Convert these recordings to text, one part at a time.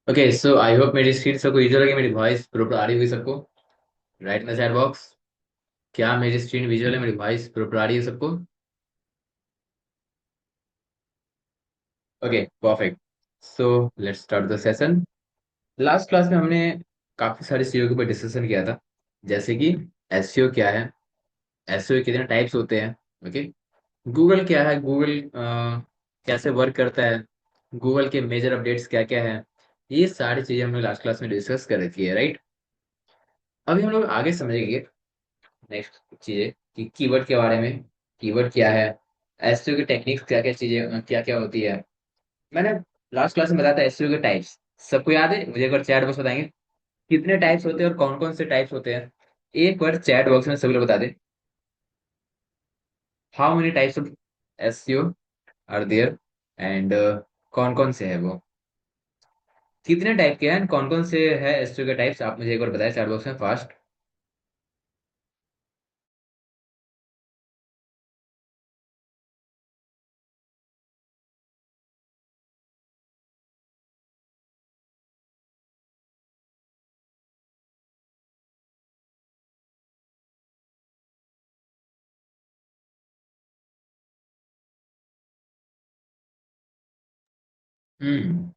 Okay, so I hope मेरी screen सबको visual लगे, मेरी वॉइस प्रॉपर आ रही हुई सबको। Right in the chat box. क्या मेरी स्क्रीन विजुअल है, मेरी वॉइस प्रॉपर आ रही है सबको? Okay, perfect. So let's start the session. Last class में हमने काफी सारी चीजों के ऊपर डिस्कशन किया था, जैसे कि एसईओ क्या है, एसईओ कितने टाइप्स होते हैं। ओके, गूगल क्या है, गूगल कैसे वर्क करता है, गूगल के मेजर अपडेट्स क्या क्या है। ये सारी चीजें हमने लास्ट क्लास में डिस्कस कर रखी है, राइट। अभी हम लोग आगे समझेंगे नेक्स्ट चीजें कि कीवर्ड के बारे में। कीवर्ड क्या है, एसईओ की टेक्निक्स क्या क्या चीजें क्या क्या होती है। मैंने लास्ट क्लास में बताया था एसईओ के टाइप्स। सबको याद है? मुझे एक बार चैट बॉक्स बताएंगे कितने टाइप्स होते हैं और कौन कौन से टाइप्स होते हैं। एक बार चैट बॉक्स में सभी लोग बता दें, how many types of SEO are there, and कौन कौन से है वो, कितने टाइप के हैं, कौन कौन से है एसईओ के टाइप्स। आप मुझे एक बार बताएं चैट बॉक्स में फास्ट।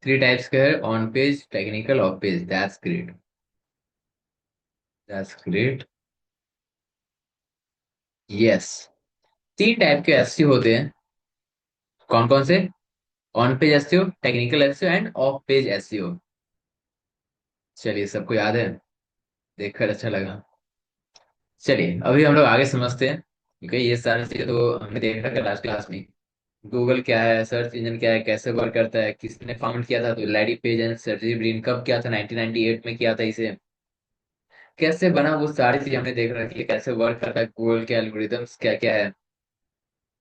थ्री टाइप्स के हैं, on page, technical, of page. That's great, that's great. Yes, तीन टाइप के एसईओ होते हैं। कौन कौन से? On page SEO, technical SEO end of page SEO. चलिए, सबको याद है, देखकर अच्छा लगा। चलिए अभी हम लोग आगे समझते हैं, क्योंकि ये सारी चीजें तो हमने देखा था लास्ट क्लास में। गूगल क्या है, सर्च इंजन क्या है, कैसे वर्क करता है, किसने फाउंड किया था, तो Larry page and Sergey Brin कब किया था, 1998 में किया था इसे। कैसे बना, वो सारी चीजें हमने देख रखी है, कैसे वर्क करता है गूगल के एल्गोरिदम्स क्या क्या है,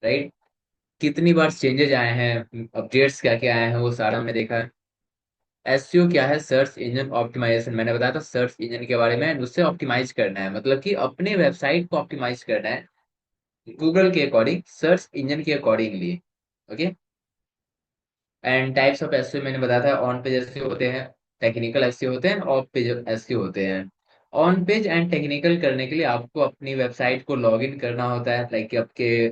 राइट। कितनी बार चेंजेज आए हैं, अपडेट्स क्या क्या आए हैं, वो सारा हमने देखा है। एसईओ क्या है, सर्च इंजन ऑप्टिमाइजेशन। मैंने बताया था सर्च इंजन के बारे में, उससे ऑप्टिमाइज करना है, मतलब कि अपने वेबसाइट को ऑप्टिमाइज करना है गूगल के अकॉर्डिंग, सर्च इंजन के accordingly. Okay, and types of SEO मैंने बताया था, ऑन पेज एसईओ होते हैं, टेक्निकल एसईओ होते हैं, ऑफ पेज एसईओ होते हैं। ऑन पेज एंड टेक्निकल करने के लिए आपको अपनी वेबसाइट को लॉग इन करना होता है, लाइक कि आपके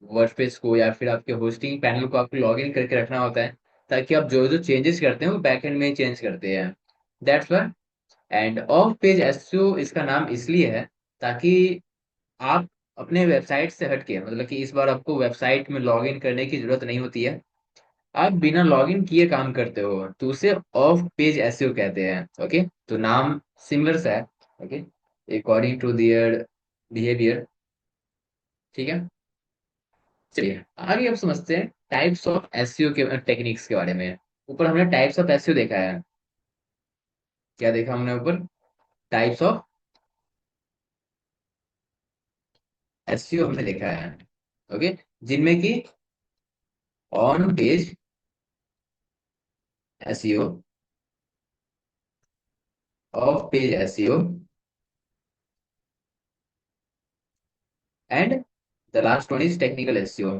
वर्डप्रेस को या फिर आपके होस्टिंग पैनल को आपको लॉग इन करके रखना होता है, ताकि आप जो जो चेंजेस करते हैं वो बैकएंड में ही चेंज करते हैं। That's why. End of page SEO इसका नाम इसलिए है ताकि आप अपने वेबसाइट से हटके, मतलब कि इस बार आपको वेबसाइट में लॉग इन करने की जरूरत नहीं होती है, आप बिना लॉगिन किए काम करते हो, तो उसे ऑफ पेज एसईओ कहते हैं। ओके, तो नाम सिमिलर सा है। Okay, according to their behaviour. ठीक है, चलिए आगे अब समझते हैं टाइप्स ऑफ एसईओ के टेक्निक्स के बारे में। ऊपर हमने टाइप्स ऑफ एसईओ देखा है। क्या देखा हमने ऊपर? टाइप्स ऑफ एसईओ हमने देखा है। ओके, जिनमें कि on page SEO, of page SEO and the last one is technical SEO.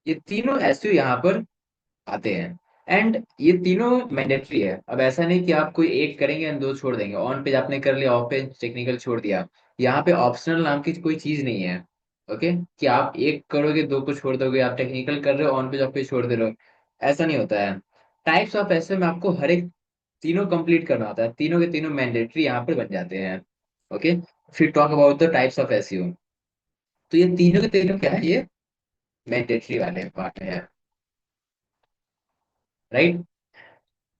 ये तीनों एसईओ यहाँ पर आते हैं, एंड ये तीनों मैंडेटरी है। अब ऐसा नहीं कि आप कोई एक करेंगे एंड दो छोड़ देंगे, ऑन पेज आपने कर लिया, ऑफ पेज टेक्निकल छोड़ दिया। यहाँ पे ऑप्शनल नाम की कोई चीज नहीं है। ओके, कि आप एक करोगे दो को छोड़ दोगे, आप टेक्निकल कर रहे हो ऑन पेज ऑफ पेज छोड़ दे रहे हो, ऐसा नहीं होता है। टाइप्स ऑफ ऐसे में आपको हर एक तीनों कंप्लीट करना होता है, तीनों के तीनों मैंडेटरी यहाँ पर बन जाते हैं। ओके, फिर talk about the types of SEO. तो ये तीनों के तीनों क्या है, ये मैंडेटरी वाले पार्ट है, राइट।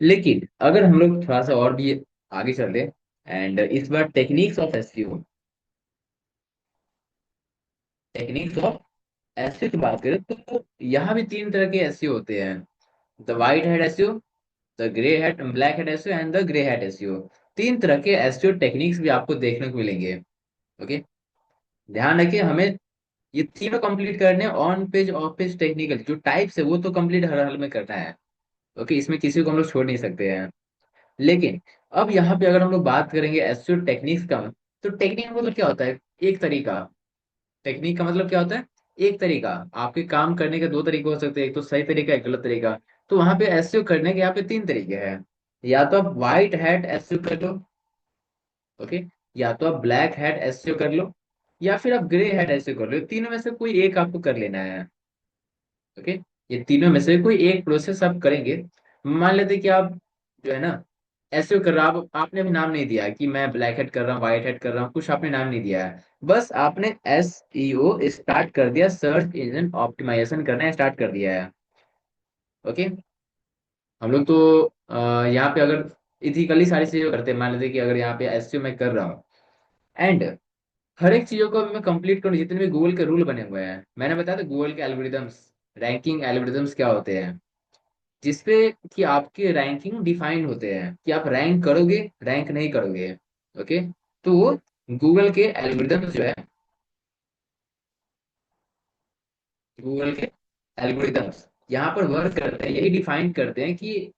लेकिन अगर हम लोग थोड़ा सा और भी आगे चले, एंड इस बार techniques of SEO, techniques of SEO की बात करें तो यहाँ भी तीन तरह के एसईओ होते हैं। The white head SEO, the grey head black head SEO and the grey head SEO. तीन तरह के एसईओ टेक्निक्स भी आपको देखने को मिलेंगे। ओके, ध्यान रखिए, हमें ये तीनों कंप्लीट करने, on page of page technical जो टाइप्स है वो तो कंप्लीट हर हाल में करना है। ओके, इसमें किसी को हम लोग छोड़ नहीं सकते हैं। लेकिन अब यहाँ पे अगर हम लोग बात करेंगे एसईओ टेक्निक्स का, तो टेक्निक मतलब क्या होता है? एक तरीका। टेक्निक का मतलब क्या होता है? एक तरीका। आपके काम करने के दो तरीके हो सकते हैं, एक तो सही तरीका, एक गलत तरीका। तो वहां पे एसईओ करने के यहाँ पे तीन तरीके हैं। या तो आप व्हाइट हैट एसईओ कर लो, ओके, या तो आप ब्लैक हैट एसईओ कर लो, या फिर आप ग्रे हैट एसईओ कर लो। तीनों में से कोई एक आपको कर लेना है, ओके। ये तीनों में से कोई एक प्रोसेस आप करेंगे। मान लेते कि आप जो है ना एसईओ कर रहा, आपने अभी नाम नहीं दिया कि मैं ब्लैक हेड कर रहा हूँ, व्हाइट हेड कर रहा हूँ, कुछ आपने नाम नहीं दिया है। बस आपने एसईओ स्टार्ट कर दिया, सर्च इंजन ऑप्टिमाइजेशन करना स्टार्ट कर दिया है, ओके। हम लोग तो यहाँ पे अगर इथिकली सारी चीजें करते हैं, मान लेते कि अगर यहाँ पे एसईओ मैं कर रहा हूँ एंड हर एक चीजों को मैं कंप्लीट करूँ, जितने भी गूगल के रूल बने हुए हैं, मैंने बताया था गूगल के एल्गोरिदम्स, रैंकिंग एल्गोरिदम्स क्या होते हैं, जिसपे कि आपके रैंकिंग डिफाइंड होते हैं कि आप रैंक करोगे रैंक नहीं करोगे, ओके। तो वो गूगल के एल्गोरिदम्स जो है, गूगल के एल्गोरिदम्स यहाँ पर वर्क करते हैं, यही डिफाइन करते हैं कि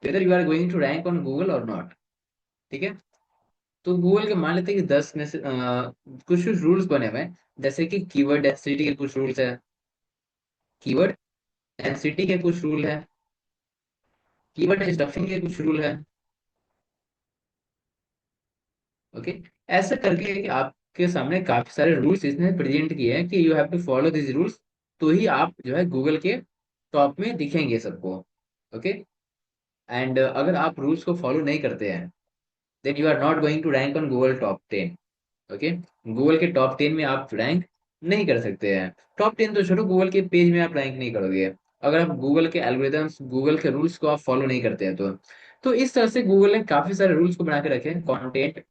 whether you are going to rank on Google और नॉट, ठीक है। तो गूगल के मान लेते हैं कि 10 में से कुछ कुछ रूल्स बने हुए हैं, जैसे कि कीवर्ड डेंसिटी के कुछ रूल्स है, कीवर्ड डेंसिटी के कुछ रूल है, कीवर्ड स्टफिंग के कुछ रूल है, ओके। ऐसा करके कि आपके सामने काफी सारे रूल्स इसने प्रेजेंट किए हैं कि you have to follow this rules, तो ही आप जो है गूगल के टॉप में दिखेंगे सबको, ओके। एंड अगर आप रूल्स को फॉलो नहीं करते हैं, then you are not going to rank on Google top 10, okay. Google के टॉप 10 में आप रैंक नहीं कर सकते हैं। टॉप 10 तो छोड़ो, गूगल के पेज में आप रैंक नहीं करोगे अगर आप गूगल के एल्गोरिदम्स, गूगल के रूल्स को आप फॉलो नहीं करते हैं तो इस तरह से गूगल ने काफी सारे रूल्स को बना के रखे हैं। कंटेंट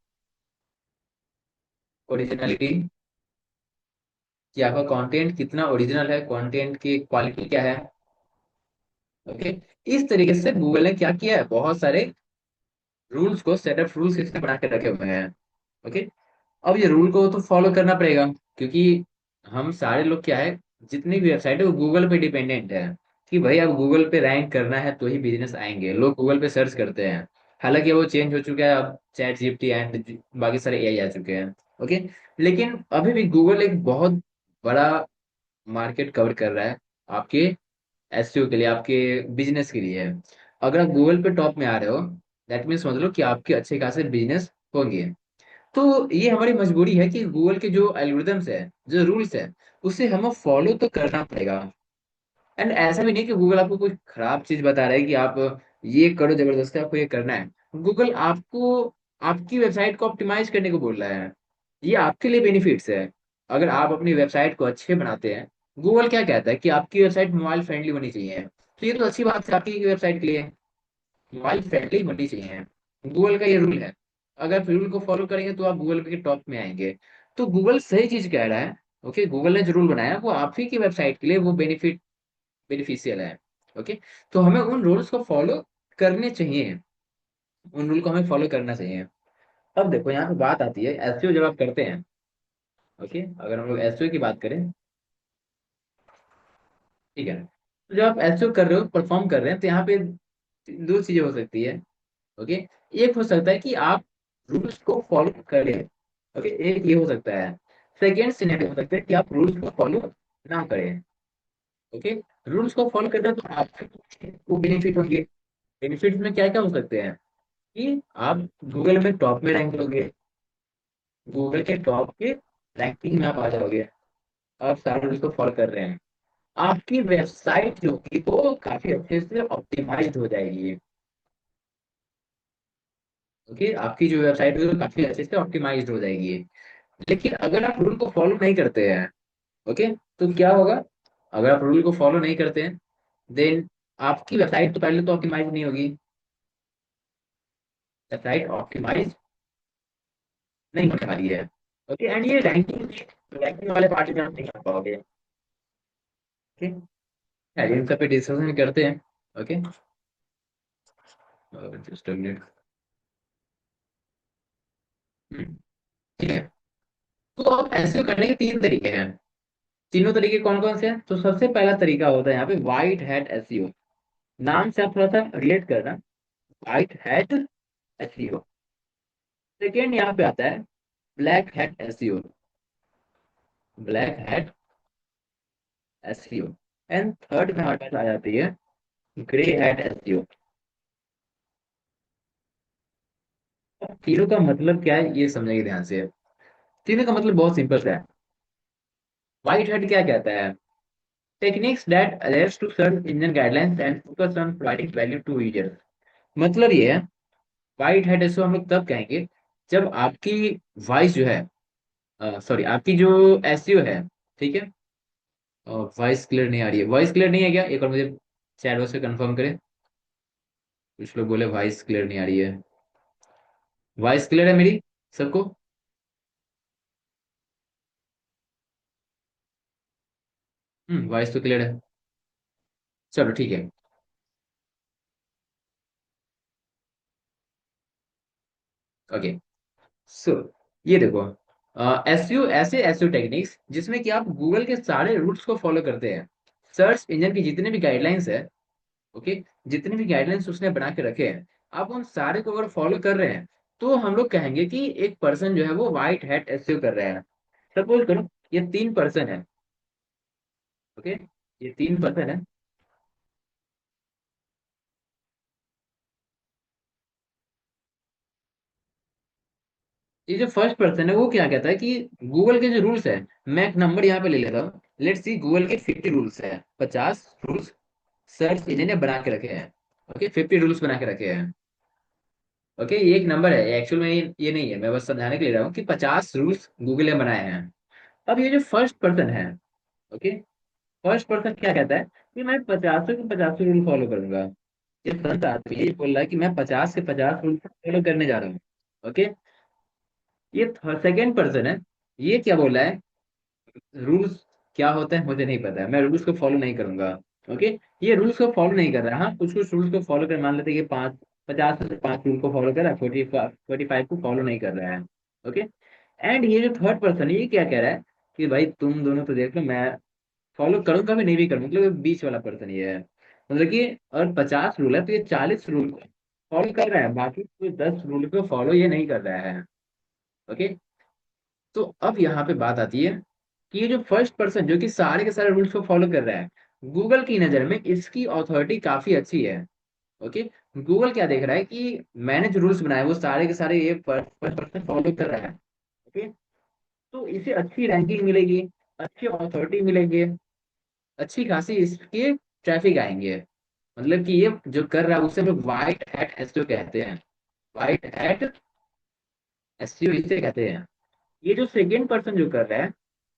ओरिजिनलिटी, कि आपका कंटेंट कितना ओरिजिनल है, कंटेंट की क्वालिटी क्या है, ओके। इस तरीके से गूगल ने क्या किया है, बहुत सारे रूल्स को, सेट ऑफ रूल्स इसने बना के रखे हुए हैं, ओके। अब ये रूल को तो फॉलो करना पड़ेगा, क्योंकि हम सारे लोग क्या है, जितनी भी वेबसाइट है वो गूगल पे डिपेंडेंट है, कि भाई अब गूगल पे रैंक करना है तो ही बिजनेस आएंगे, लोग गूगल पे सर्च करते हैं। हालांकि वो चेंज हो चुका है, अब चैट जीपीटी एंड बाकी सारे एआई आ चुके हैं, ओके। लेकिन अभी भी गूगल एक बहुत बड़ा मार्केट कवर कर रहा है आपके एसईओ के लिए, आपके बिजनेस के लिए। अगर आप गूगल पे टॉप में आ रहे हो, दैट मीन समझ लो कि आपके अच्छे खासे बिजनेस होंगे। तो ये हमारी मजबूरी है कि गूगल के जो एल्गोरिदम्स है, जो रूल्स है, उसे हमें फॉलो तो करना पड़ेगा। एंड ऐसा भी नहीं कि गूगल आपको कोई खराब चीज बता रहा है कि आप ये करो, जबरदस्ती आपको ये करना है। गूगल आपको आपकी वेबसाइट को ऑप्टिमाइज करने को बोल रहा है, ये आपके लिए बेनिफिट्स है। अगर आप अपनी वेबसाइट को अच्छे बनाते हैं, गूगल क्या कहता है कि आपकी वेबसाइट मोबाइल फ्रेंडली होनी चाहिए, तो ये तो अच्छी बात है आपकी वेबसाइट के लिए, मोबाइल फ्रेंडली होनी चाहिए, गूगल का ये रूल है। अगर आप रूल को फॉलो करेंगे तो आप गूगल के टॉप में आएंगे। तो गूगल सही चीज कह रहा है, ओके। गूगल ने जो रूल बनाया है, वो आप ही की वेबसाइट के लिए वो बेनिफिशियल है, ओके। तो हमें उन रूल्स को फॉलो करने चाहिए, उन रूल को हमें फॉलो करना चाहिए। अब देखो यहाँ पे बात आती है एसईओ जब आप करते हैं, ओके, अगर हम लोग एसईओ की बात करें, ठीक है। तो जब आप एसईओ कर रहे हो, परफॉर्म कर रहे हैं, तो यहाँ पे दो चीजें हो सकती है, ओके। एक हो सकता है कि आप रूल्स को फॉलो करें, ओके, एक ये हो सकता है। सेकेंड सिनेरियो हो सकता है कि आप रूल्स को फॉलो ना करें, ओके। रूल्स को फॉलो करना तो आपको बेनिफिट होंगे। बेनिफिट में क्या क्या हो सकते हैं कि आप गूगल में टॉप में रैंक करोगे, गूगल के टॉप के रैंकिंग में आप आ जाओगे, आप सारे रूल्स को फॉलो कर रहे हैं। आपकी वेबसाइट जो होगी वो काफी अच्छे से ऑप्टिमाइज हो जाएगी, ओके। आपकी जो वेबसाइट होगी वो काफी अच्छे से ऑप्टिमाइज हो जाएगी। लेकिन अगर आप रूल को फॉलो नहीं करते हैं, ओके, तो क्या होगा, अगर आप रूल को फॉलो नहीं करते हैं, देन आपकी वेबसाइट तो पहले तो ऑप्टिमाइज नहीं होगी, वेबसाइट ऑप्टिमाइज नहीं होने वाली है, ओके। एंड ये रैंकिंग रैंकिंग वाले पार्ट में आप नहीं कर पाओगे, ओके। इन सब पे डिस्कशन करते हैं, ओके। जस्ट अ मिनट, ठीक है। तो अब ऐसे करने के तीन तरीके हैं। तीनों तरीके कौन कौन से हैं? तो सबसे पहला तरीका होता है यहाँ पे व्हाइट हैट एसईओ। नाम से आप थोड़ा सा रिलेट करना, व्हाइट हैट एसईओ। सेकेंड यहाँ पे आता है black hat SEO, black hat SEO. And third में हमारे पास आ जाती है ग्रे हैट एसईओ। तीनों का मतलब क्या है ये समझेंगे ध्यान से। तीनों का मतलब बहुत सिंपल सा है। व्हाइट हैट क्या कहता है? Techniques that aligns to search engine guidelines and focus on providing value to users. मतलब ये है, व्हाइट हैट एसईओ हम लोग तब कहेंगे जब आपकी वॉइस जो है, सॉरी आपकी जो एसईओ है, ठीक है। वॉइस क्लियर नहीं आ रही है, वॉइस क्लियर नहीं है क्या? एक और मुझे चैट बॉक्स पे कंफर्म करें। कुछ लोग बोले वॉइस क्लियर नहीं आ रही है। वॉइस क्लियर है मेरी सबको? वॉइस तो क्लियर है। चलो ठीक है। ओके। सो ये देखो, एसईओ ऐसे एसईओ टेक्निक्स जिसमें कि आप गूगल के सारे रूल्स को फॉलो करते हैं। सर्च इंजन की जितने भी गाइडलाइंस है, ओके, जितने भी गाइडलाइंस उसने बना के रखे हैं, आप उन सारे को अगर फॉलो कर रहे हैं तो हम लोग कहेंगे कि एक पर्सन जो है वो व्हाइट हैट एसईओ कर रहा है। सपोज करो ये 3 पर्सन है, ओके, ये 3 पर्सन है। ये जो फर्स्ट पर्सन है वो क्या कहता है कि गूगल के जो रूल्स है, मैं एक नंबर यहाँ पे ले लेता हूँ, लेट्स सी गूगल के 50 रूल्स है, 50 रूल्स सर्च इंजन ने बना के रखे हैं। ओके, 50 रूल्स बना के रखे हैं। ओके, ये एक नंबर है एक्चुअल में, ये नहीं है, मैं बस समझाने के लिए रहा हूँ कि 50 रूल्स गूगल ने बनाए हैं। अब ये जो फर्स्ट पर्सन है, ओके, फर्स्ट पर्सन क्या कहता है कि मैं 50 के 50 रूल फॉलो करूंगा। ये फर्स्ट आदमी ये बोल रहा है कि मैं 50 के 50 रूल फॉलो करने जा रहा हूँ। ओके। ये सेकेंड पर्सन है, ये क्या बोल रहा है? रूल्स क्या होता है मुझे नहीं पता है, मैं रूल्स को फॉलो नहीं करूंगा। ओके। ये रूल्स को फॉलो नहीं कर रहा है, हाँ कुछ कुछ रूल्स को फॉलो कर, मान लेते हैं कि 50 में से 5 रूल को फॉलो कर रहा है, 45 को फॉलो नहीं कर रहा है। ओके। एंड ये जो थर्ड पर्सन है ये क्या कह रहा है कि भाई तुम दोनों तो देख लो, मैं फॉलो करूंगा भी नहीं भी करूंगा, मतलब ये बीच वाला पर्सन ये है। मतलब कि और 50 रूल है तो ये 40 रूल को फॉलो कर रहा है, बाकी कोई 10 रूल को फॉलो ये नहीं कर रहा है। ओके। तो अब यहाँ पे बात आती है कि ये जो फर्स्ट पर्सन जो कि सारे के सारे रूल्स को फॉलो कर रहा है, गूगल की नजर में इसकी अथॉरिटी काफी अच्छी है। ओके। गूगल क्या देख रहा है कि मैंने जो रूल्स बनाए वो सारे के सारे ये फर्स्ट पर्सन फॉलो कर रहा है। ओके। तो इसे अच्छी रैंकिंग मिलेगी, अच्छी अथॉरिटी मिलेगी, अच्छी खासी इसके ट्रैफिक आएंगे। मतलब कि ये जो कर रहा है उसे लोग वाइट हैट एसईओ कहते हैं। वाइट हैट एसईओ इसे कहते हैं। ये जो सेकेंड पर्सन जो कर रहा है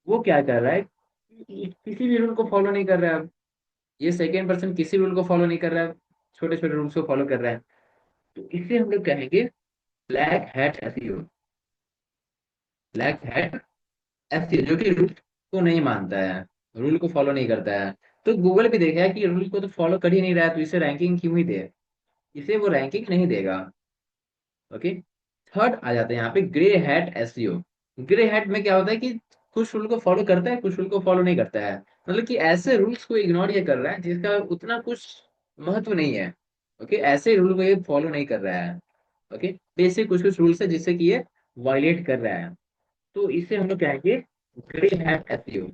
वो क्या कर रहा है किसी भी रूल को फॉलो नहीं कर रहा है। ये सेकेंड पर्सन किसी रूल को फॉलो नहीं कर रहा है, छोटे छोटे रूल्स को फॉलो कर रहा है। तो इसे हम लोग कहेंगे black hat SEO. Black hat SEO जो कि रूल को नहीं मानता है, रूल को फॉलो नहीं करता है। तो गूगल भी देखा है कि रूल को तो फॉलो कर ही नहीं रहा है, तो इसे रैंकिंग क्यों ही दे, इसे वो रैंकिंग नहीं देगा। ओके। थर्ड आ जाते हैं यहाँ पे grey hat SEO. Grey hat में क्या होता है कि कुछ रूल को फॉलो करता है, कुछ रूल को फॉलो नहीं करता है। मतलब कि ऐसे रूल्स को इग्नोर ये कर रहा है जिसका उतना कुछ महत्व नहीं है। ओके, ऐसे रूल को ये फॉलो नहीं कर रहा है। ओके। बेसिक कुछ कुछ रूल्स है जिससे कि ये वायलेट कर रहा है। तो इसे हम लोग कहेंगे grey hat SEO.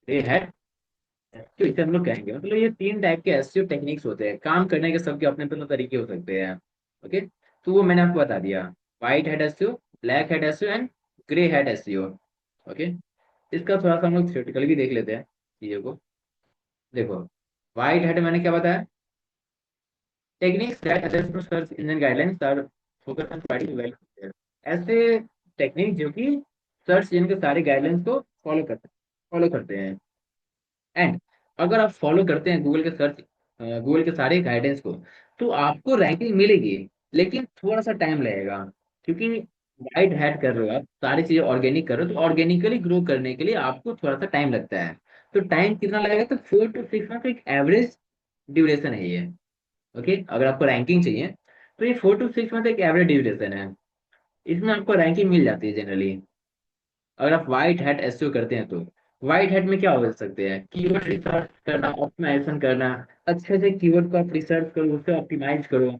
Grey hat, तो इसे हम लोग कहेंगे, मतलब ये 3 टाइप के एसईओ टेक्निक्स होते हैं, काम करने के सबके अपने अपने तरीके हो सकते हैं। ओके। तो वो मैंने आपको बता दिया, white head SEO, black head SEO and grey head SEO. Okay. इसका थोड़ा सा हम लोग थ्योरेटिकल भी देख लेते हैं चीजों को। देखो, व्हाइट हेड मैंने क्या बताया? Techniques that assist to search engine guidelines are focus on providing value. ऐसे टेक्निक जो कि सर्च इंजन के सारे गाइडलाइंस को फॉलो करते हैं। एंड अगर आप फॉलो करते हैं गूगल के सारे गाइडेंस को, तो आपको रैंकिंग मिलेगी, लेकिन थोड़ा सा टाइम लगेगा। क्योंकि वाइड हैट कर रहे हो आप, सारी चीजें ऑर्गेनिक कर रहे हो, तो ऑर्गेनिकली ग्रो करने के लिए आपको थोड़ा सा टाइम लगता है। तो टाइम कितना लगेगा? तो 4 to 6 मंथ एक एवरेज ड्यूरेशन है ये। ओके, अगर आपको रैंकिंग चाहिए तो ये 4 to 6 मंथ एक एवरेज ड्यूरेशन है, इसमें आपको रैंकिंग मिल जाती है जनरली। अगर आप व्हाइट हैट एसईओ करते हैं तो व्हाइट हैट में क्या हो सकते हैं? कीवर्ड रिसर्च करना, ऑप्टिमाइजेशन करना, अच्छे से कीवर्ड को आप रिसर्च करो, उसे ऑप्टिमाइज करो,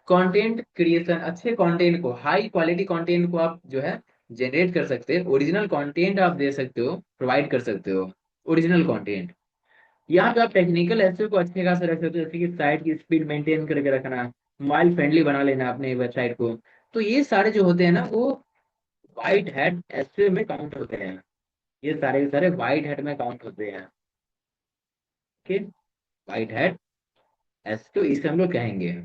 कंटेंट क्रिएशन, अच्छे कंटेंट को, हाई क्वालिटी कंटेंट को आप जो है जनरेट कर सकते हो, ओरिजिनल कंटेंट आप दे सकते हो, प्रोवाइड कर सकते हो, ओरिजिनल कंटेंट। यहाँ पे आप टेक्निकल एसईओ को अच्छे खासा रख सकते हो, जैसे कि साइट की स्पीड मेंटेन करके रखना, मोबाइल फ्रेंडली बना लेना अपने वेबसाइट को। तो ये सारे जो होते हैं ना, वो वाइट हैट एसईओ में काउंट होते हैं। ये सारे के सारे वाइट हैट में काउंट होते हैं। ओके, वाइट हैट एसईओ इसे हम लोग कहेंगे।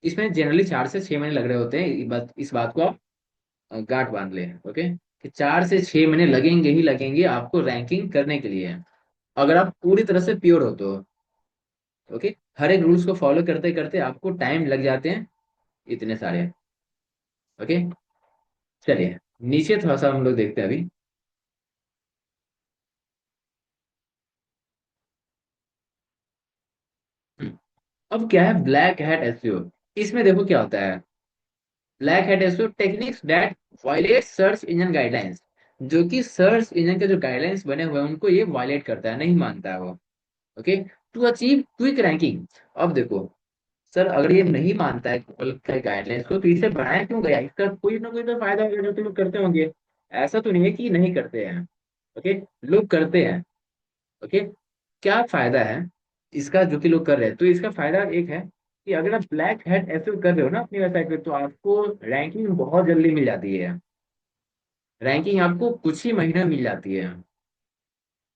इसमें जनरली 4 से 6 महीने लग रहे होते हैं, इस बात को आप गांठ बांध लें। ओके, कि 4 से 6 महीने लगेंगे ही लगेंगे आपको रैंकिंग करने के लिए, अगर आप पूरी तरह से प्योर हो तो। ओके, हर एक रूल्स को फॉलो करते करते आपको टाइम लग जाते हैं इतने सारे। ओके, चलिए नीचे थोड़ा सा हम लोग देखते हैं अभी। हम्म, अब क्या है ब्लैक हैट एसईओ। इसमें देखो क्या होता है। Black hat SEO techniques that violate search engine guidelines, जो कि सर्च इंजन के जो गाइडलाइंस बने हुए हैं उनको ये वायलेट करता है, नहीं मानता है वो। Okay, to achieve quick ranking. अब देखो सर, अगर ये नहीं मानता है गूगल के गाइडलाइंस को, तो इसे बनाया क्यों गया? इसका कोई ना कोई तो फायदा होगा जो कि लोग करते होंगे। ऐसा तो नहीं है कि नहीं करते हैं। ओके, लोग करते हैं। ओके, क्या फायदा है इसका जो कि लोग कर रहे हैं? तो इसका फायदा एक है कि अगर आप ब्लैक हैट ऐसे कर रहे हो ना अपनी वेबसाइट पे, तो आपको रैंकिंग बहुत जल्दी मिल जाती है। रैंकिंग आपको कुछ ही महीने में मिल जाती है।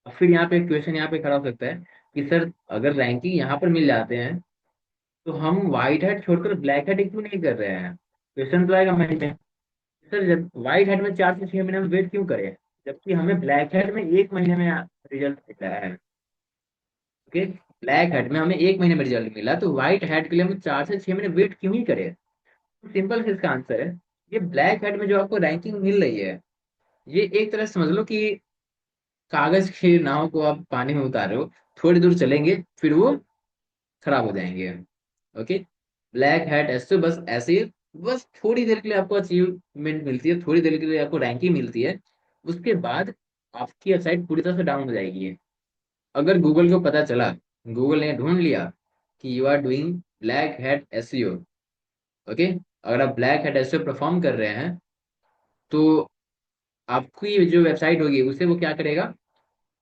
अब फिर यहाँ पे क्वेश्चन यहाँ पे खड़ा हो सकता है कि सर, अगर रैंकिंग यहाँ पर मिल जाते हैं, तो हम व्हाइट हैट छोड़कर ब्लैक हैट क्यों नहीं कर रहे हैं? क्वेश्चन तो आएगा माइंड में। सर, जब व्हाइट हैट में 4 से 6 महीने में वेट क्यों करें, जबकि हमें ब्लैक हैट में 1 महीने में रिजल्ट मिला है? ओके, ब्लैक हैट में हमें 1 महीने में रिजल्ट मिला, तो व्हाइट हैट के लिए हम 4 से 6 महीने वेट क्यों ही करें? तो सिंपल से इसका आंसर है, ये ब्लैक हैट में जो आपको रैंकिंग मिल रही है, ये एक तरह से समझ लो कि कागज की नाव को आप पानी में उतार रहे हो, थोड़ी दूर चलेंगे फिर वो खराब हो जाएंगे। ओके, ब्लैक हैट ऐसे बस ऐसे ही, बस थोड़ी देर के लिए आपको अचीवमेंट मिलती है, थोड़ी देर के लिए आपको रैंकिंग मिलती है, उसके बाद आपकी वेबसाइट पूरी तरह से डाउन हो जाएगी। अगर गूगल को पता चला, गूगल ने ढूंढ लिया कि you are doing black hat SEO. Okay, अगर आप ब्लैक हैट एसईओ परफॉर्म कर रहे हैं, तो आपकी जो वेबसाइट होगी उसे वो क्या करेगा,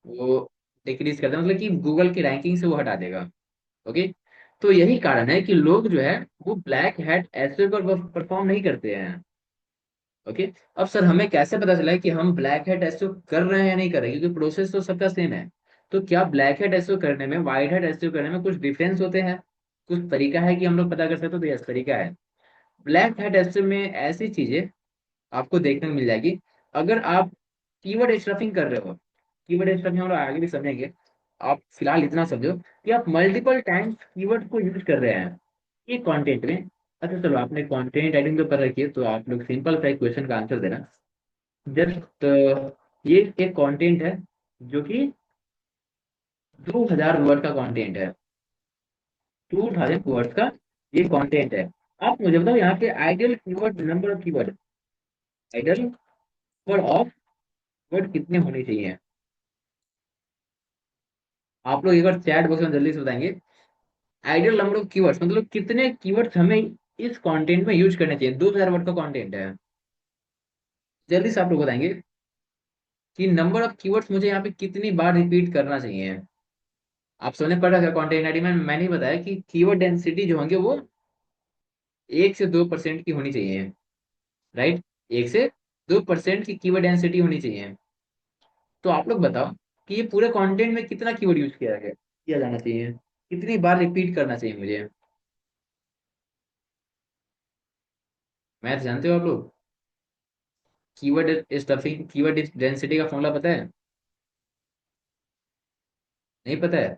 वो डिक्रीज कर देगा, मतलब कि गूगल की रैंकिंग से वो हटा देगा। ओके, तो यही कारण है कि लोग जो है वो ब्लैक हैट एसईओ पर परफॉर्म नहीं करते हैं। ओके, अब सर हमें कैसे पता चला है कि हम ब्लैक हैट एसईओ कर रहे हैं या नहीं कर रहे हैं, क्योंकि प्रोसेस तो सबका सेम है। तो क्या ब्लैक हैट एसईओ करने में व्हाइट हैट एसईओ करने में कुछ डिफरेंस होते हैं? कुछ तरीका है कि हम लोग पता कर सकते हो? तो यस, तरीका है। ब्लैक हैट एसईओ में ऐसी चीजें आपको देखने को मिल जाएगी। अगर आप कीवर्ड स्टफिंग कर रहे हो, कीवर्ड स्टफिंग हम लोग आगे भी समझेंगे, आप फिलहाल इतना समझो कि आप मल्टीपल टाइम्स कीवर्ड को यूज कर रहे हैं ये कंटेंट में। अच्छा चलो, आपने कंटेंट राइटिंग तो कर रखी है, तो आप लोग सिंपल सा एक क्वेश्चन का आंसर देना। जस्ट ये एक कंटेंट है जो कि 2000 वर्ड का कंटेंट है। 2000 वर्ड का ये कंटेंट है। आप मुझे बताओ यहाँ पे ideal keyword, number of keyword, ideal number of word कितने होने चाहिए? आप लोग एक बार चैट बॉक्स में जल्दी से बताएंगे। आइडियल नंबर ऑफ कीवर्ड्स मतलब कितने कीवर्ड्स हमें इस कंटेंट में यूज करने चाहिए? 2000 वर्ड का कंटेंट है। जल्दी से आप लोग बताएंगे कि नंबर ऑफ कीवर्ड्स मुझे यहाँ पे कितनी बार रिपीट करना चाहिए। आप सबने पढ़ा था कंटेंट आईडी में, मैंने ही बताया कि कीवर्ड डेंसिटी जो होंगे वो 1 से 2% की होनी चाहिए। राइट, 1 से 2% की कीवर्ड डेंसिटी होनी चाहिए। तो आप लोग बताओ कि ये पूरे कंटेंट में कितना कीवर्ड यूज किया जाना चाहिए, कितनी बार रिपीट करना चाहिए मुझे? मैथ जानते हो आप लोग? कीवर्ड स्टफिंग, कीवर्ड डेंसिटी का फॉर्मूला पता है? नहीं पता है?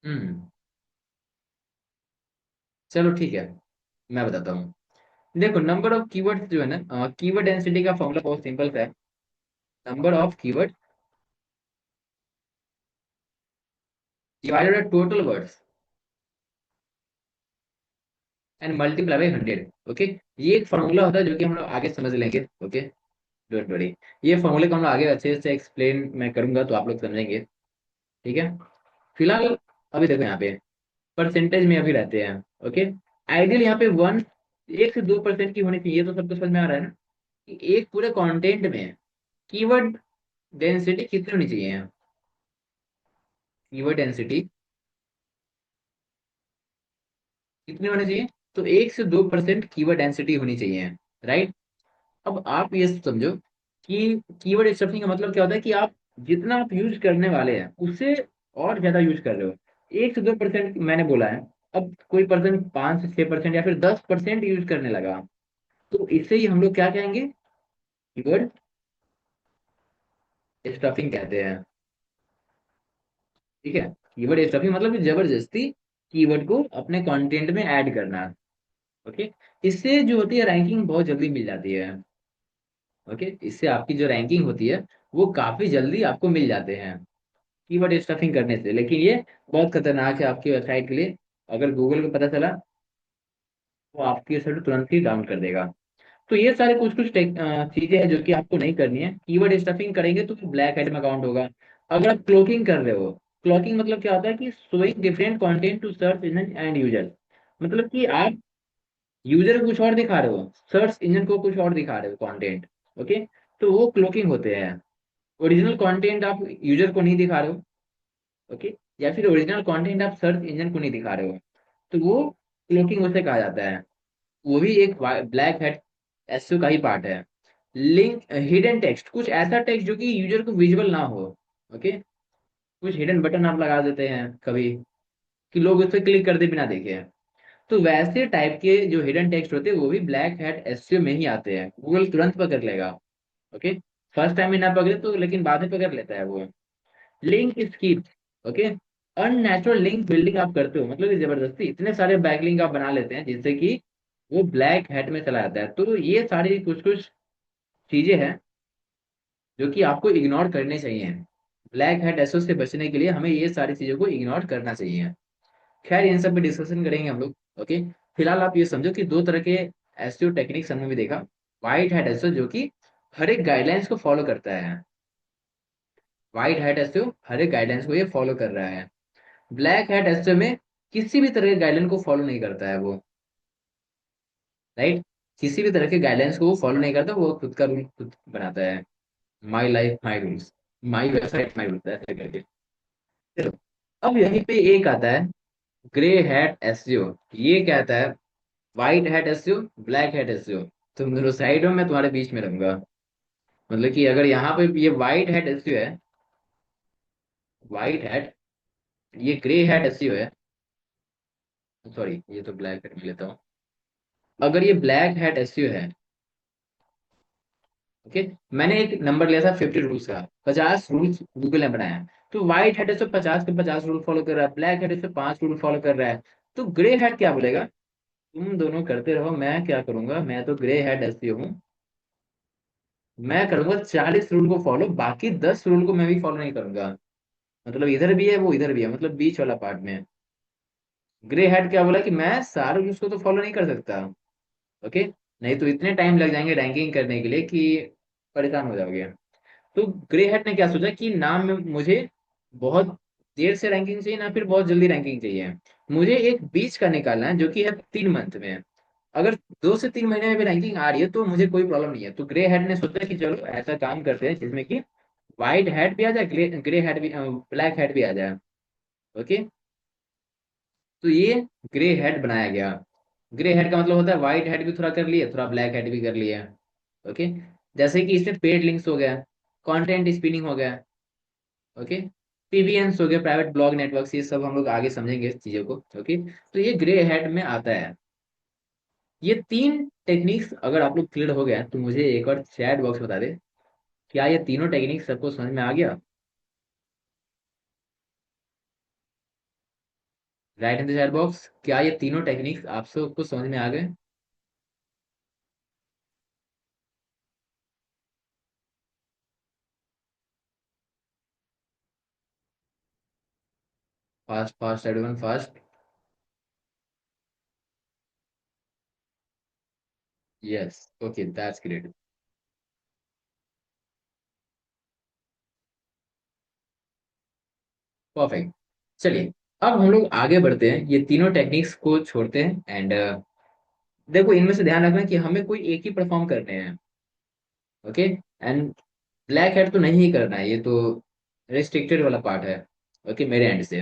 हम्म, चलो ठीक है, मैं बताता हूँ। देखो, नंबर ऑफ कीवर्ड्स जो है ना, कीवर्ड डेंसिटी का फॉर्मूला बहुत सिंपल सा है। Number of keyword divided by total words and multiply by 100। Okay, ये एक फॉर्मूला होता है जो कि हम लोग आगे समझ लेंगे। ओके, डोंट वरी, ये फॉर्मूले को हम लोग आगे अच्छे से एक्सप्लेन मैं करूंगा तो आप लोग समझेंगे। ठीक है, फिलहाल अभी देखो यहाँ पे परसेंटेज में अभी रहते हैं। ओके, आइडियल यहाँ पे 1 से 2% की होनी चाहिए। ये तो सबको समझ में आ रहा है ना कि एक पूरे कंटेंट में कीवर्ड डेंसिटी कितनी होनी चाहिए? कीवर्ड डेंसिटी कितनी होनी चाहिए? तो 1 से 2% कीवर्ड डेंसिटी होनी चाहिए, राइट। अब आप ये समझो कि कीवर्ड स्टफिंग का मतलब क्या होता है कि आप जितना आप यूज करने वाले हैं उससे और ज्यादा यूज कर रहे हो। 1 से 2% मैंने बोला है। अब कोई पर्सन 5 से 6% या फिर 10% यूज करने लगा, तो इससे ही हम लोग क्या कहेंगे? कीवर्ड स्टफिंग कहते हैं। ठीक है। कीवर्ड स्टफिंग मतलब कि जबरदस्ती कीवर्ड को अपने कंटेंट में ऐड करना। ओके। इससे जो होती है रैंकिंग बहुत जल्दी मिल जाती है। ओके, इससे आपकी जो रैंकिंग होती है वो काफी जल्दी आपको मिल जाते हैं कीवर्ड स्टफिंग करने से। लेकिन ये बहुत खतरनाक है आपकी वेबसाइट के लिए। अगर गूगल को पता चला तो आपकी वेबसाइट तुरंत ही डाउन कर देगा। तो ये सारे कुछ कुछ चीजें हैं जो कि आपको नहीं करनी है। कीवर्ड स्टफिंग करेंगे तो ब्लैक हेड में अकाउंट होगा। अगर आप क्लोकिंग कर रहे हो, क्लोकिंग मतलब क्या होता है कि showing different content to search engine and user. मतलब कि आप यूजर को कुछ और दिखा रहे हो, सर्च इंजन को कुछ और दिखा रहे हो कंटेंट। ओके, तो वो क्लोकिंग होते हैं। ओरिजिनल कंटेंट आप यूजर को नहीं दिखा रहे हो। ओके, या फिर ओरिजिनल कंटेंट आप सर्च इंजन को नहीं दिखा रहे हो, तो वो क्लोकिंग उसे कहा जाता है। वो भी एक ब्लैक हैट एसईओ का ही पार्ट है। लिंक हिडन टेक्स्ट, कुछ ऐसा टेक्स्ट जो कि यूजर को विजुअल ना हो। ओके, कुछ हिडन बटन आप लगा देते हैं कभी कि लोग उस पर क्लिक करते बिना देखे। तो वैसे टाइप के जो हिडन टेक्स्ट होते हैं वो भी ब्लैक हैट एसईओ में ही आते हैं, गूगल तुरंत पकड़ लेगा। ओके, फर्स्ट टाइम में ना पकड़े तो लेकिन बाद में पकड़ लेता है वो। Link skip. Okay, unnatural link building आप करते हो, मतलब कि जबरदस्ती इतने सारे बैकलिंक आप बना लेते हैं जिससे कि वो ब्लैक हैट में चला जाता है। तो ये सारी कुछ कुछ चीजें हैं जो कि आपको इग्नोर करने चाहिए। ब्लैक हैट एसओ से बचने के लिए हमें ये सारी चीजों को इग्नोर करना चाहिए। खैर इन सब पे डिस्कशन करेंगे हम लोग। ओके, फिलहाल आप ये समझो कि दो तरह के एसईओ टेक्निक्स हमने भी देखा। व्हाइट हैट एसईओ जो कि हर एक गाइडलाइंस को फॉलो करता है। व्हाइट हैट एसईओ हर एक गाइडलाइंस को ये फॉलो कर रहा है। ब्लैक हैट एसईओ में किसी भी तरह के गाइडलाइन को फॉलो नहीं करता है वो, राइट। किसी भी तरह के गाइडलाइंस को वो फॉलो नहीं करता, वो खुद का रूल खुद बनाता है। My life my rules, my website my rules, ऐसे करके। चलो, अब यहीं पे एक आता है ग्रे हैट एसईओ। ये कहता है white hat SEO, black hat SEO. तुम दोनों साइड हो, मैं तुम्हारे बीच में रहूंगा। मतलब कि अगर यहाँ पे ये व्हाइट हैट एसईओ है, व्हाइट हैट, ये ग्रे हैट एसईओ है। सॉरी, ये तो ब्लैक हैट में लेता हूँ। अगर ये ब्लैक हैट एसईओ है, ओके, मैंने एक नंबर लिया था 50 रूल्स का, 50 रूल्स गूगल ने बनाया है। तो व्हाइट हैट इस 50 के 50 रूल फॉलो कर रहा है, ब्लैक हैट इस 5 रूल फॉलो कर रहा है। तो ग्रे हैट क्या बोलेगा? तुम दोनों करते रहो, मैं क्या करूंगा, मैं तो ग्रे हैट ऐसी हूँ, मैं करूंगा 40 रूल को फॉलो, बाकी 10 रूल को मैं भी फॉलो नहीं करूंगा। मतलब इधर भी है वो इधर भी है, मतलब बीच वाला पार्ट में। ग्रे हैट क्या बोला कि मैं सारे रूल्स को तो फॉलो नहीं कर सकता। ओके, नहीं तो इतने टाइम लग जाएंगे रैंकिंग करने के लिए कि परेशान हो जाओगे। तो ग्रे हैट ने क्या सोचा कि नाम में मुझे बहुत देर से रैंकिंग चाहिए ना फिर बहुत जल्दी रैंकिंग चाहिए, मुझे एक बीच का निकालना है जो कि है 3 मंथ में। अगर 2 से 3 महीने में भी रैंकिंग आ रही है तो मुझे कोई प्रॉब्लम नहीं है। तो ग्रे हेड ने सोचा कि चलो ऐसा काम करते हैं जिसमें कि व्हाइट हेड भी आ जाए, ग्रे हेड भी, ब्लैक हेड भी आ जाए। ओके, तो ये ग्रे हेड बनाया गया। ग्रे हेड का मतलब होता है व्हाइट हेड भी थोड़ा कर लिए, थोड़ा ब्लैक हेड भी कर लिए। ओके, जैसे कि इसमें पेड लिंक्स हो गया, कंटेंट स्पिनिंग हो गया। ओके, पीवीएन्स हो गया, प्राइवेट ब्लॉग नेटवर्क, ये सब हम लोग आगे समझेंगे इस चीजों को। ओके, तो ये ग्रे हेड में आता है। ये 3 टेक्निक्स अगर आप लोग क्लियर हो गए तो मुझे एक और चैट बॉक्स बता दे, क्या ये तीनों टेक्निक्स सबको समझ में आ गया? Right in the chat box, क्या ये तीनों टेक्निक्स आप सबको समझ में आ गए? Fast fast everyone fast. Yes, okay, that's great. Perfect. चलिए, अब हम लोग आगे बढ़ते हैं, ये तीनों टेक्निक्स को छोड़ते हैं एंड देखो इनमें से ध्यान रखना कि हमें कोई एक ही परफॉर्म करने हैं। ओके, एंड ब्लैक हेड तो नहीं करना है, ये तो रिस्ट्रिक्टेड वाला पार्ट है। ओके, मेरे एंड से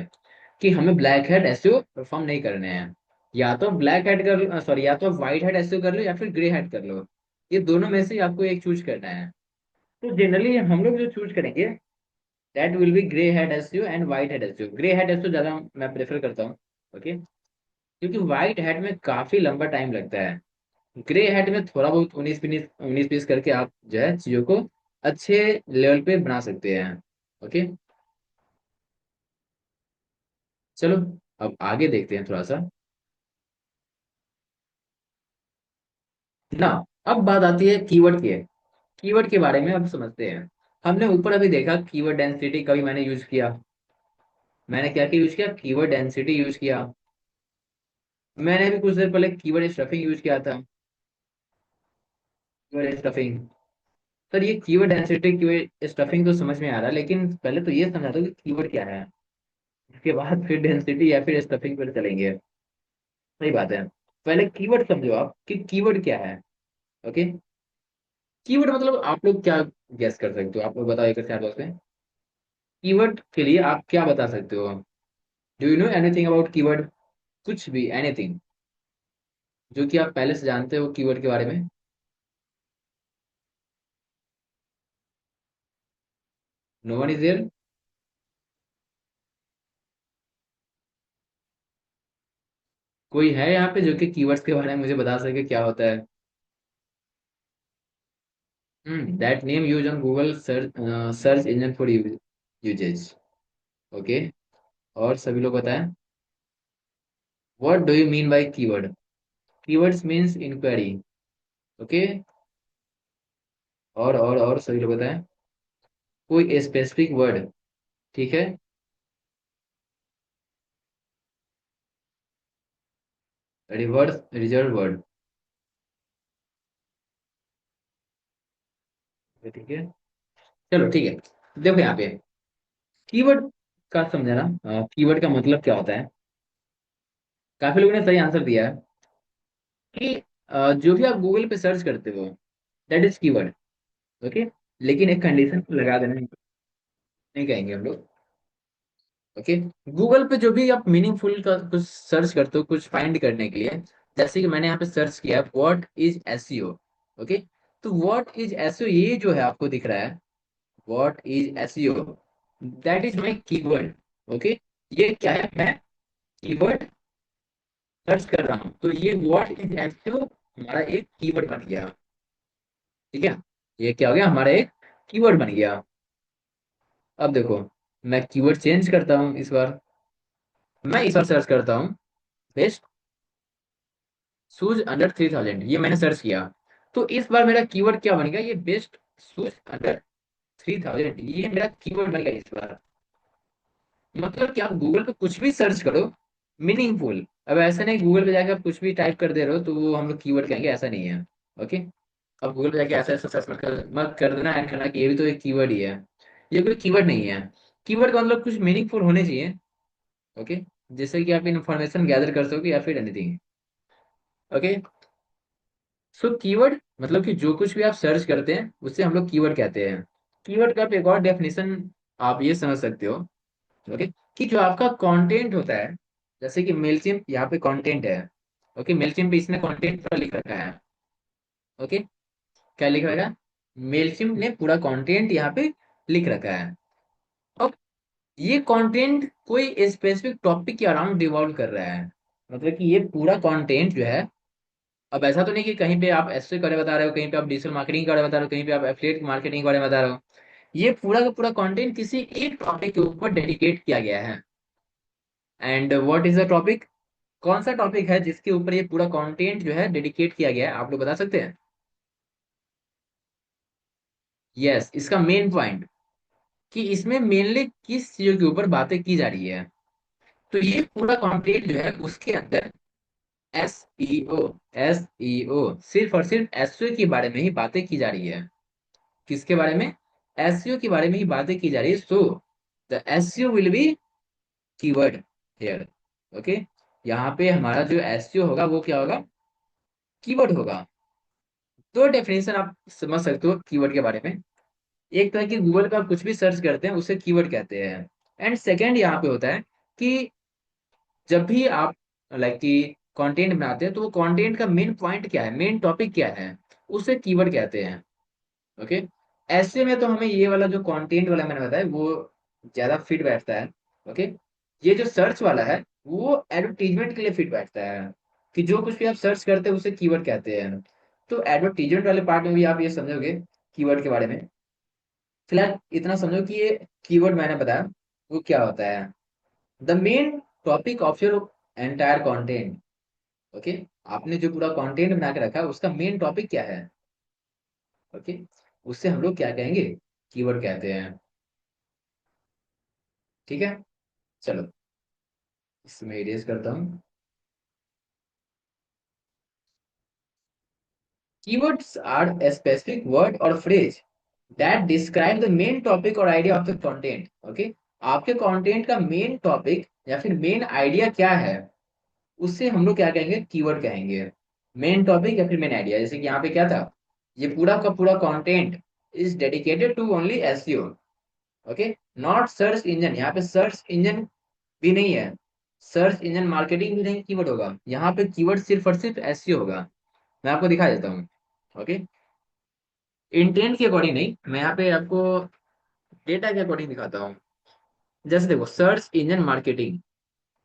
कि हमें ब्लैक हेड एसईओ परफॉर्म नहीं करने हैं। या तो ब्लैक हेड कर, सॉरी, या तो व्हाइट हेड एसईओ कर लो या फिर ग्रे हेड कर लो। ये दोनों में से आपको एक चूज करना है। तो जनरली हम लोग जो चूज करेंगे, that will be grey head SEO and white head SEO. Grey head SEO ज्यादा मैं प्रेफर करता हूँ। ओके, क्योंकि व्हाइट हेड में काफी लंबा टाइम लगता है। ग्रे हेड में थोड़ा बहुत 19 20 करके आप जो है चीजों को अच्छे लेवल पे बना सकते हैं। ओके, चलो अब आगे देखते हैं थोड़ा सा ना। अब बात आती है कीवर्ड की। कीवर्ड के बारे में अब समझते हैं। हमने ऊपर अभी देखा कीवर्ड डेंसिटी, कभी मैंने यूज किया। मैंने क्या क्या यूज किया? कीवर्ड डेंसिटी यूज किया। मैंने भी कुछ देर पहले कीवर्ड स्टफिंग यूज किया था। Keyword stuffing. सर, ये कीवर्ड डेंसिटी कीवर्ड स्टफिंग तो समझ में आ रहा है, लेकिन पहले तो ये समझा दो कि कीवर्ड क्या है। उसके बाद फिर डेंसिटी या फिर स्टफिंग पर चलेंगे। सही बात है। पहले कीवर्ड समझो आप कि कीवर्ड क्या है। ओके, कीवर्ड मतलब आप लोग क्या गेस कर सकते हो? आप लोग बताओ एक चार दोस्त में। कीवर्ड के लिए आप क्या बता सकते हो? Do you know anything about keyword? कुछ भी, एनीथिंग जो कि आप पहले से जानते हो कीवर्ड के बारे में। No one is there? कोई है यहाँ पे जो कि कीवर्ड्स के बारे में मुझे बता सके क्या होता है? That name use on Google search engine for usages. Okay, और सभी लोग बताएं। What do you mean by keyword? Keywords means inquiry. Okay, और सभी लोग बताएं। कोई स्पेसिफिक वर्ड। ठीक है। Reverse reserve word. ठीक है, चलो ठीक है। देखो यहाँ पे कीवर्ड का समझाना, कीवर्ड का मतलब क्या होता है। काफी लोगों ने सही आंसर दिया है कि जो भी आप गूगल पे सर्च करते हो, दैट इज कीवर्ड। ओके, लेकिन एक कंडीशन लगा देना, नहीं कहेंगे हम लोग। ओके, गूगल पे जो भी आप मीनिंगफुल का कुछ सर्च करते हो कुछ फाइंड करने के लिए, जैसे कि मैंने यहाँ पे सर्च किया व्हाट इज एसईओ। ओके, तो व्हाट इज एसईओ ये जो है आपको दिख रहा है, what is SEO, that is my keyword. Okay, ये क्या है? मैं कीवर्ड सर्च कर रहा हूँ, तो ये व्हाट इज एसईओ हमारा एक कीवर्ड बन गया। ठीक है, ये क्या हो गया? हमारा एक कीवर्ड बन गया। अब देखो, मैं कीवर्ड चेंज करता हूँ इस बार। मैं इस बार सर्च करता हूँ बेस्ट शूज अंडर 3000, ये मैंने सर्च किया। तो इस बार मेरा कीवर्ड क्या बन गया? ये बेस्ट शूज अंडर 3000, ये मेरा कीवर्ड बन गया इस बार। मतलब कि आप गूगल पे कुछ भी सर्च करो मीनिंगफुल, अब ऐसा नहीं गूगल पे जाके आप कुछ भी टाइप कर दे रहे हो तो वो हम लोग कीवर्ड कहेंगे, ऐसा नहीं है। ओके, अब गूगल पे जाके ऐसा ऐसा सर्च मत कर देना ऐड करना कि ये भी तो एक कीवर्ड ही है। ये कोई कीवर्ड नहीं है। कीवर्ड का मतलब कुछ मीनिंगफुल होने चाहिए। ओके, जिससे कि आप इंफॉर्मेशन गैदर कर सको या फिर एनीथिंग। ओके, सो कीवर्ड मतलब कि जो कुछ भी आप सर्च करते हैं उससे हम लोग कीवर्ड कहते हैं। कीवर्ड का आप एक और डेफिनेशन आप ये समझ सकते हो। ओके, कि जो आपका कंटेंट होता है, जैसे कि मेलचिम्प यहाँ पे कंटेंट है। ओके, मेलचिम्प पे इसने कंटेंट पूरा लिख रखा है। ओके, क्या लिख रखा है? मेलचिम्प ने पूरा कंटेंट यहाँ पे लिख रखा है। अब ये कंटेंट कोई स्पेसिफिक टॉपिक के अराउंड डिवॉल्व कर रहा है। मतलब कि ये पूरा कंटेंट जो है, अब ऐसा तो नहीं कि कहीं पे आप एसईओ के बारे में बता रहे हो, कहीं पे आप डिजिटल मार्केटिंग के बारे में बता रहे हो, कहीं पे आप एफिलिएट मार्केटिंग के बारे में बता रहे हो। ये पूरा का पूरा कंटेंट किसी एक टॉपिक के ऊपर डेडिकेट किया गया है। And what is the topic? कौन सा टॉपिक है जिसके ऊपर ये पूरा कंटेंट जो है डेडिकेट किया गया है? आप लोग बता सकते हैं? यस, इसका मेन पॉइंट कि इसमें मेनली किस चीजों के ऊपर बातें की जा रही है। तो ये पूरा कंटेंट जो है उसके अंदर एस ई ओ, सिर्फ और सिर्फ एसईओ के बारे में ही बातें की जा रही है। किसके बारे में? एसईओ के बारे में ही बातें की जा रही है। So the SEO will be keyword here. Okay, यहाँ पे हमारा जो एसईओ होगा वो क्या होगा? कीवर्ड होगा। दो डेफिनेशन आप समझ सकते हो कीवर्ड के बारे में। एक तो है कि गूगल पे आप कुछ भी सर्च करते हैं उसे कीवर्ड कहते हैं। एंड सेकंड यहाँ पे होता है कि जब भी आप लाइक कि कंटेंट बनाते हैं तो वो कंटेंट का मेन पॉइंट क्या है, मेन टॉपिक क्या है, उसे कीवर्ड कहते हैं। ओके। ऐसे में तो हमें ये वाला जो कंटेंट वाला मैंने बताया वो ज्यादा फिट बैठता है। ओके। ये जो सर्च वाला है वो एडवर्टीजमेंट के लिए फिट बैठता है, कि जो कुछ भी आप सर्च करते हैं उसे कीवर्ड कहते हैं। तो एडवर्टीजमेंट वाले पार्ट में भी आप ये समझोगे कीवर्ड के बारे में। फिलहाल इतना समझो कि ये कीवर्ड मैंने बताया वो क्या होता है, the main topic of your entire content. Okay. आपने जो पूरा कंटेंट बना के रखा है उसका मेन टॉपिक क्या है। ओके। उससे हम लोग क्या कहेंगे, कीवर्ड कहते हैं। ठीक है। चलो इसमें इरेज करता हूँ। Keywords are a specific word or phrase that describe the main topic or idea of the content. Okay. आपके कंटेंट का मेन टॉपिक या फिर मेन आइडिया क्या है, उससे हम लोग क्या कहेंगे, कीवर्ड कहेंगे। मेन टॉपिक या फिर मेन आइडिया, जैसे कि यहाँ पे क्या था, ये पूरा का पूरा content is dedicated to only SEO. Okay. Not search engine, यहाँ पे सर्च इंजन भी नहीं है, सर्च इंजन मार्केटिंग भी नहीं कीवर्ड होगा, यहाँ पे कीवर्ड सिर्फ और सिर्फ एसईओ होगा। मैं आपको दिखा देता हूँ। ओके। इंटेंट के अकॉर्डिंग नहीं, मैं यहाँ पे आपको डेटा के अकॉर्डिंग दिखाता हूँ। जैसे देखो सर्च इंजन मार्केटिंग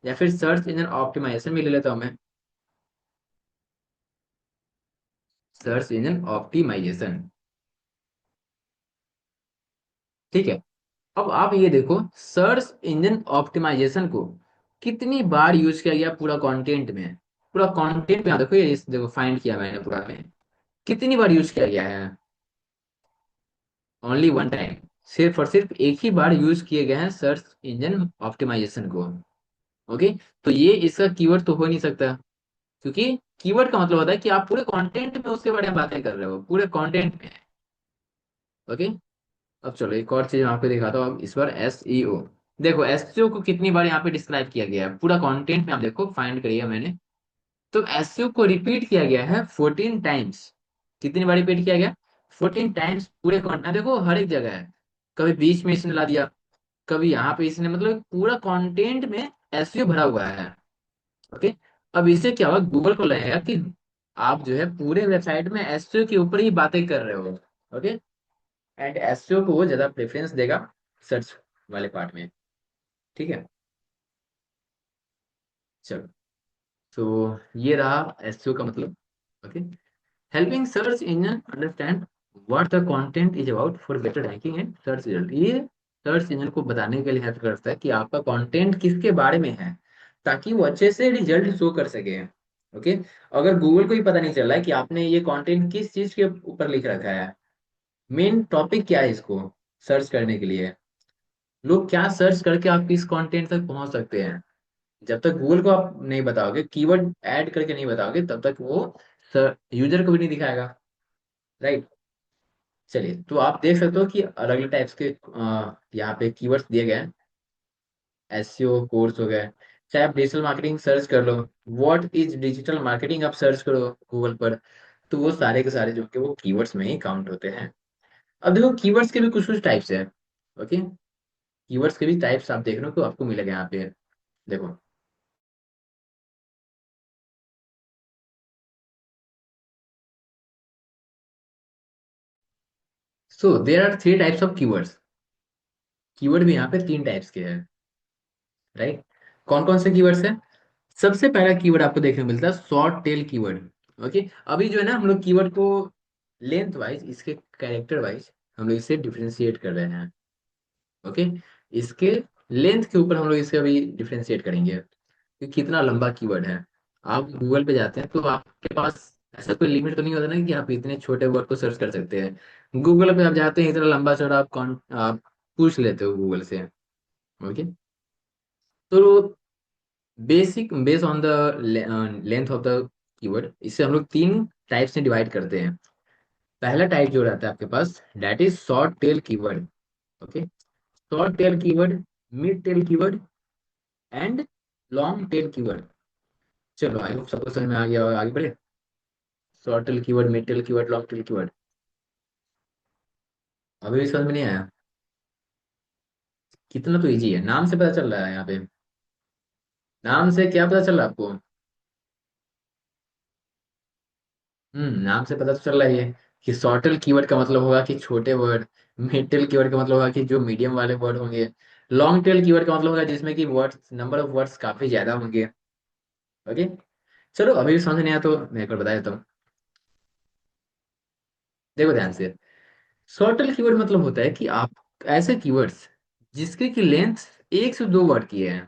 या फिर सर्च इंजन ऑप्टिमाइजेशन में ले लेता हूँ मैं। Search engine optimisation. ठीक है। अब आप ये देखो सर्च इंजन ऑप्टिमाइजेशन को कितनी बार यूज किया गया पूरा कंटेंट में। पूरा कंटेंट में आप देखो, ये देखो फाइंड किया मैंने पूरा में, कितनी बार यूज किया गया है, ओनली वन टाइम। सिर्फ और सिर्फ एक ही बार यूज किए गए हैं सर्च इंजन ऑप्टिमाइजेशन को। ओके। तो ये इसका कीवर्ड तो हो नहीं सकता, क्योंकि कीवर्ड का मतलब होता है कि आप पूरे कंटेंट में उसके बारे में बातें कर रहे हो, पूरे कंटेंट में। ओके। अब चलो एक और चीज मैं आपको दिखाता हूँ, अब इस बार एसईओ। देखो एसईओ को कितनी बार यहाँ पे डिस्क्राइब किया गया है पूरा कंटेंट में, आप देखो फाइंड करिए मैंने। तो एसईओ को रिपीट किया गया है 14 टाइम्स। कितनी बार रिपीट किया गया, 14 टाइम्स पूरे कंटेंट, देखो हर एक जगह है। कभी बीच में इसने ला दिया, कभी यहाँ पे इसने, मतलब पूरा कंटेंट में एसईओ भरा हुआ है। ओके। अब इससे क्या होगा, गूगल को लगेगा कि आप जो है पूरे वेबसाइट में एसईओ के ऊपर ही बातें कर रहे हो। ओके। एंड एसईओ को वो ज्यादा प्रेफरेंस देगा सर्च वाले पार्ट में। ठीक है। चलो तो ये रहा एसईओ का मतलब। Okay. Helping search engine understand what the content is about for better ranking and search result. ये सर्च इंजन को बताने के लिए हेल्प करता है कि आपका कंटेंट किसके बारे में है, ताकि वो अच्छे से रिजल्ट शो कर सके। ओके। अगर गूगल को ही पता नहीं चल रहा है कि आपने ये कंटेंट किस चीज के ऊपर लिख रखा है, मेन टॉपिक क्या है इसको सर्च करने के लिए, लोग क्या सर्च करके आप इस कंटेंट तक पहुंच सकते हैं, जब तक गूगल को आप नहीं बताओगे, कीवर्ड ऐड करके नहीं बताओगे, तब तक वो यूजर को भी नहीं दिखाएगा। राइट। चलिए तो आप देख सकते हो कि अलग अलग टाइप्स के यहाँ पे कीवर्ड्स दिए गए हैं। एसईओ कोर्स हो गया, चाहे आप डिजिटल मार्केटिंग सर्च कर लो, व्हाट इज डिजिटल मार्केटिंग आप सर्च करो गूगल पर, तो वो सारे के सारे जो कि वो कीवर्ड्स में ही काउंट होते हैं। अब देखो कीवर्ड्स के भी कुछ कुछ टाइप्स है। ओके। कीवर्ड्स के भी टाइप्स आप देख लो तो आपको मिलेगा यहाँ पे। देखो so there are 3 types of keywords. Keyword भी यहाँ पे 3 टाइप्स के हैं। राइट। कौन कौन से कीवर्ड्स हैं, सबसे पहला कीवर्ड आपको देखने को मिलता है शॉर्ट टेल कीवर्ड। ओके। अभी जो है ना हम लोग कीवर्ड को लेंथ वाइज, इसके कैरेक्टर वाइज हम लोग इसे डिफरेंशिएट कर रहे हैं। ओके। इसके लेंथ के ऊपर हम लोग इसे अभी डिफरेंशिएट करेंगे कि कितना लंबा कीवर्ड है। आप गूगल पे जाते हैं तो आपके पास ऐसा कोई लिमिट तो नहीं होता ना कि आप इतने छोटे वर्ड को सर्च कर सकते हैं। गूगल पे आप जाते हैं इतना लंबा चौड़ा आप पूछ लेते हो गूगल से। ओके। तो basic base on the length of the keyword, इसे हम लोग 3 टाइप से डिवाइड करते हैं। पहला टाइप जो रहता है आपके पास that is short tail keyword. Okay. Short tail keyword, mid tail keyword and long tail keyword. चलो आई होप सबको समझ में आ गया, और आगे बढ़े। Short tail keyword, mid tail keyword, long tail keyword. अभी भी समझ में नहीं आया? कितना तो इजी है, नाम से पता चल रहा है यहाँ पे। नाम से क्या पता चल रहा है आपको? नाम से पता तो चल रहा है ये, कि शॉर्टल कीवर्ड का मतलब होगा कि छोटे वर्ड, मिड टेल कीवर्ड का मतलब होगा कि जो मीडियम वाले वर्ड होंगे, लॉन्ग टेल कीवर्ड का मतलब होगा जिसमें कि वर्ड्स, नंबर ऑफ वर्ड्स काफी ज्यादा होंगे। ओके। चलो अभी भी समझ नहीं आया तो मैं एक बार बता देता हूँ। देखो ध्यान से, शॉर्टल कीवर्ड मतलब होता है कि आप ऐसे कीवर्ड्स जिसके की लेंथ एक से दो वर्ड की है।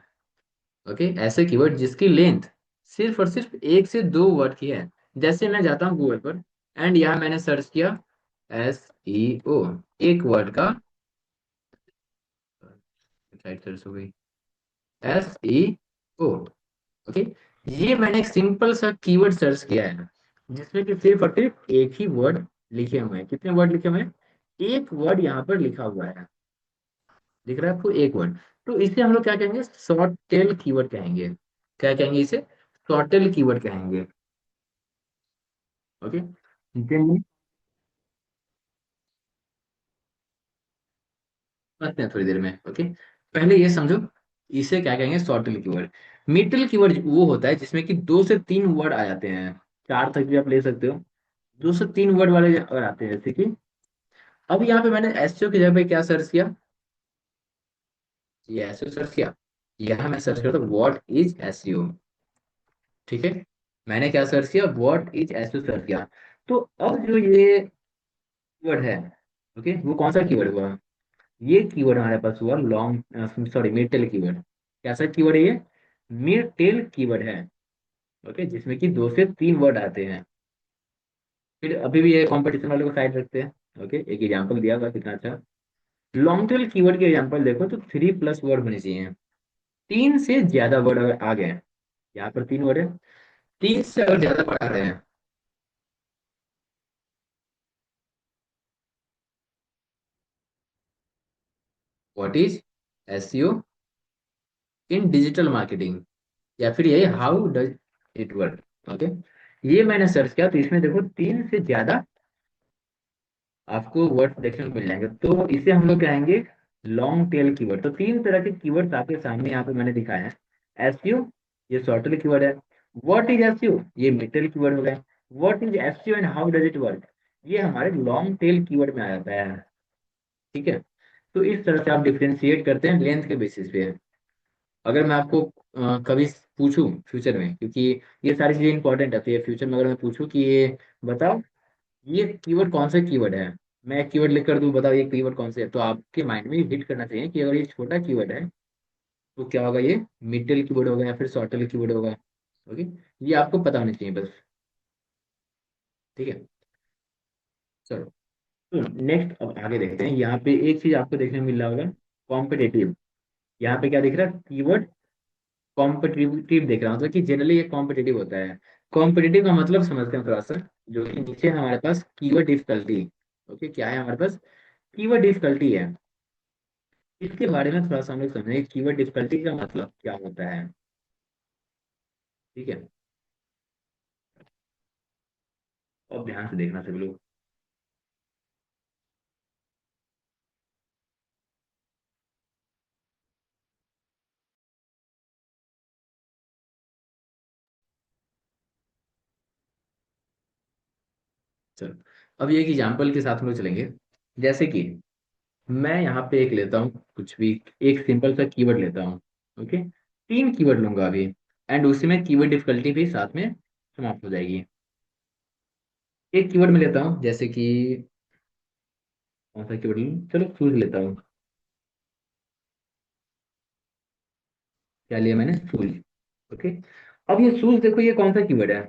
ओके, ऐसे कीवर्ड जिसकी लेंथ सिर्फ और सिर्फ एक से दो वर्ड की है। जैसे मैं जाता हूँ गूगल पर, एंड यहाँ मैंने सर्च किया SEO, एक वर्ड का, साइट सर्च हो गई, SEO। ओके, ये मैंने एक सिंपल सा कीवर्ड सर्च किया है जिसमें कि सिर्फ और सिर्फ एक ही वर्ड लिखे हुए हैं। कितने वर्ड लिखे हुए हैं? एक वर्ड यहाँ पर लिखा हुआ है। दिख रहा है आपको? एक वर्ड। तो इसे हम लोग क्या कहेंगे? शॉर्ट टेल कीवर्ड कहेंगे। क्या कहेंगे इसे? शॉर्ट टेल कीवर्ड कहेंगे। ओके। करते हैं थोड़ी देर में। ओके, पहले ये समझो, इसे क्या कहेंगे? शॉर्टल कीवर्ड। मिडल कीवर्ड वो होता है जिसमें कि दो से तीन वर्ड आ जाते हैं, चार तक भी आप ले सकते हो। दो से तीन वर्ड वाले और आते हैं, जैसे कि अब यहाँ पे मैंने एसईओ की जगह पे क्या सर्च किया? ये एसईओ सर्च किया। यहाँ मैं सर्च करता हूँ व्हाट इज एसईओ। ठीक है, मैंने क्या सर्च किया? व्हाट इज एसईओ सर्च किया। तो अब जो ये कीवर्ड है, ओके, वो कौन सा कीवर्ड हुआ? ये कीवर्ड हमारे पास हुआ long, sorry, mid tail keyword. कैसा कीवर्ड है ये? मिड टेल कीवर्ड है। ओके, जिसमें कि दो से तीन वर्ड आते हैं। फिर अभी भी ये कंपटीशन वाले को साइड रखते हैं। ओके, एक एग्जांपल दिया हुआ कितना अच्छा। लॉन्ग टेल कीवर्ड के एग्जांपल देखो तो 3+ वर्ड होने चाहिए। तीन से ज्यादा वर्ड अगर आ गए, यहाँ पर तीन वर्ड है, तीन से अगर ज्यादा वर्ड आ रहे हैं। What is SEO in digital marketing, या फिर ये how does it work. Okay, ये मैंने सर्च किया तो इसमें देखो तीन से ज्यादा आपको वर्ड्स देखने को मिल जाएंगे, तो इसे हम लोग कहेंगे लॉन्ग टेल कीवर्ड। तो तीन तरह के कीवर्ड्स आपके सामने यहाँ पे मैंने दिखाया है। एसईओ, ये शॉर्ट टेल कीवर्ड है। व्हाट इज एसईओ, ये मिड टेल कीवर्ड हो गया। What is SEO and how does it work, ये हमारे लॉन्ग टेल कीवर्ड में आ जाता है। ठीक है, तो इस तरह से आप डिफ्रेंशिएट करते हैं लेंथ के बेसिस पे। अगर मैं आपको कभी पूछूं फ्यूचर में, क्योंकि ये सारी चीजें इंपॉर्टेंट है, फ्यूचर में अगर मैं पूछूं कि ये बताओ, ये कीवर्ड कौन सा कीवर्ड है, मैं एक कीवर्ड लिख कर दूं, बताओ ये कीवर्ड कौन से है, तो आपके माइंड में हिट करना चाहिए कि अगर ये छोटा कीवर्ड है तो क्या होगा? ये मिडिल कीवर्ड होगा या फिर शॉर्टल कीवर्ड होगा। ओके, ये आपको पता होना चाहिए बस। ठीक है, चलो। तो नेक्स्ट अब आगे देखते हैं। यहाँ पे एक चीज आपको देखने को मिल रहा होगा, कॉम्पिटेटिव। यहाँ पे क्या दिख रहा है? कीवर्ड कॉम्पिटिटिव दिख रहा है, मतलब कि जनरली ये कॉम्पिटिटिव होता है। कॉम्पिटिटिव का मतलब समझते हैं थोड़ा सा, जो कि नीचे हमारे पास कीवर्ड डिफिकल्टी। ओके, क्या है हमारे पास? कीवर्ड डिफिकल्टी है। इसके बारे में थोड़ा सा हम लोग समझेंगे, कीवर्ड डिफिकल्टी का मतलब क्या होता है। ठीक है, और ध्यान से देखना सभी लोग। चलो, अब ये एक एग्जाम्पल के साथ हम लोग चलेंगे। जैसे कि मैं यहाँ पे एक लेता हूँ कुछ भी, एक सिंपल सा कीवर्ड लेता हूँ। ओके, तीन कीवर्ड लूंगा अभी, एंड उसी में कीवर्ड डिफिकल्टी भी साथ में समाप्त हो जाएगी। एक कीवर्ड में लेता हूँ, जैसे कि कौन सा कीवर्ड लूँ? चलो शूज लेता हूँ। क्या लिया मैंने? शूज। ओके, अब ये शूज देखो, ये कौन सा कीवर्ड है?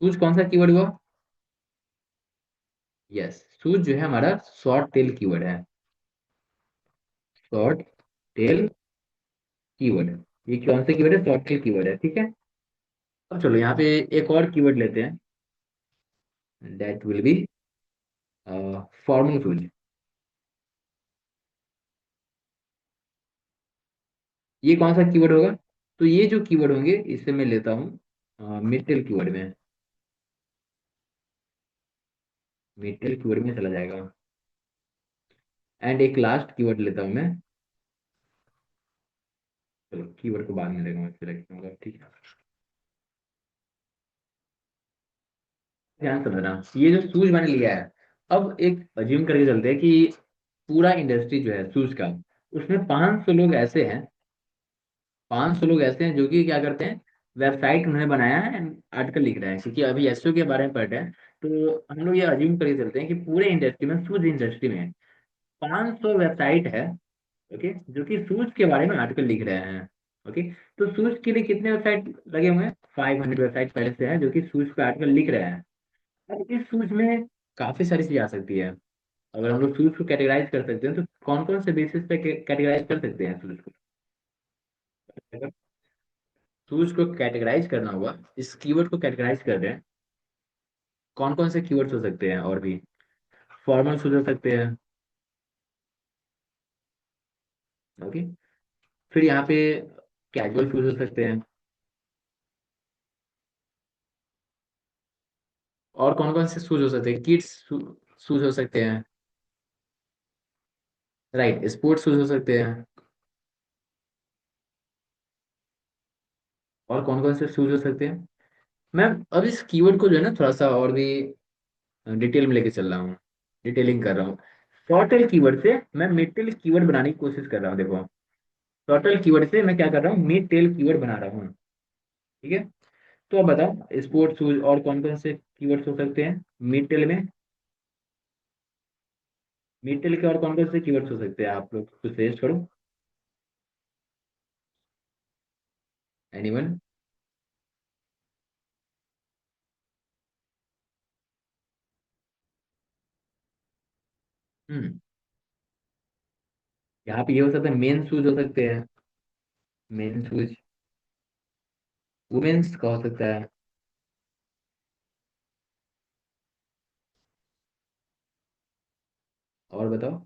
शूज कौन सा कीवर्ड हुआ? यस, शूज जो है हमारा शॉर्ट टेल कीवर्ड है। शॉर्ट टेल कीवर्ड, ये कौन सा कीवर्ड है? शॉर्ट टेल कीवर्ड है। ठीक है, अब चलो यहाँ पे एक और कीवर्ड लेते हैं, that will be formal shoes. ये कौन सा कीवर्ड होगा? तो ये जो कीवर्ड होंगे इससे मैं लेता हूँ मिड टेल कीवर्ड में। मिड टेल कीवर्ड में चला जाएगा। एंड एक लास्ट कीवर्ड लेता हूँ मैं। चलो कीवर्ड को बाद में लेगा, मैं सिलेक्ट करूंगा, ठीक है। ध्यान समझना, ये जो शूज मैंने लिया है, अब एक अज्यूम करके चलते हैं कि पूरा इंडस्ट्री जो है शूज का, उसमें 500 लोग ऐसे हैं, 500 लोग ऐसे हैं जो कि क्या करते हैं, वेबसाइट उन्होंने बनाया है, आर्टिकल लिख रहे हैं, क्योंकि अभी एसईओ के बारे में पढ़ रहे हैं। तो हम लोग ये अज्यूम करके चलते हैं कि पूरे इंडस्ट्री में, शूज इंडस्ट्री में 500 वेबसाइट है, ओके, जो कि शूज के बारे में आर्टिकल लिख रहे हैं। ओके, तो शूज के लिए कितने वेबसाइट लगे हुए हैं? 500 वेबसाइट पहले से है जो कि शूज पे आर्टिकल लिख रहे हैं। अब इस शूज में काफी सारी चीजें आ सकती है। अगर हम लोग शूज को कैटेगराइज कर सकते हैं तो कौन कौन से बेसिस पे कैटेगराइज कर सकते हैं शूज को? अगर शूज को कैटेगराइज करना हुआ, इस कीवर्ड को कैटेगराइज कर रहे हैं, कौन कौन से कीवर्ड्स हो सकते हैं और भी? फॉर्मल शूज हो सकते हैं, ओके, फिर यहाँ पे कैजुअल शूज हो सकते हैं, और कौन कौन से शूज हो सकते हैं? किड्स शूज हो सकते हैं, राइट, स्पोर्ट्स शूज हो सकते हैं, और कौन कौन से शूज हो सकते हैं? मैं अब इस कीवर्ड को जो है ना थोड़ा सा और भी डिटेल में लेके चल रहा हूँ, डिटेलिंग कर रहा हूँ। टोटल कीवर्ड से मैं मिड टेल कीवर्ड बनाने की कोशिश कर रहा हूँ, देखो। टोटल कीवर्ड से मैं क्या कर रहा हूँ, मिड टेल कीवर्ड बना रहा हूँ, ठीक है। तो अब बताओ, स्पोर्ट्स शूज और कौन कौन से कीवर्ड्स हो सकते हैं मिड टेल में? मिड टेल के और कौन कौन से कीवर्ड्स हो सकते हैं, आप लोग कुछ सजेस्ट करो। एनीवन? हम्म, यहाँ पे ये हो सकता है, मेन शूज हो सकते हैं, मेन शूज। वुमेन्स का हो सकता है। और बताओ,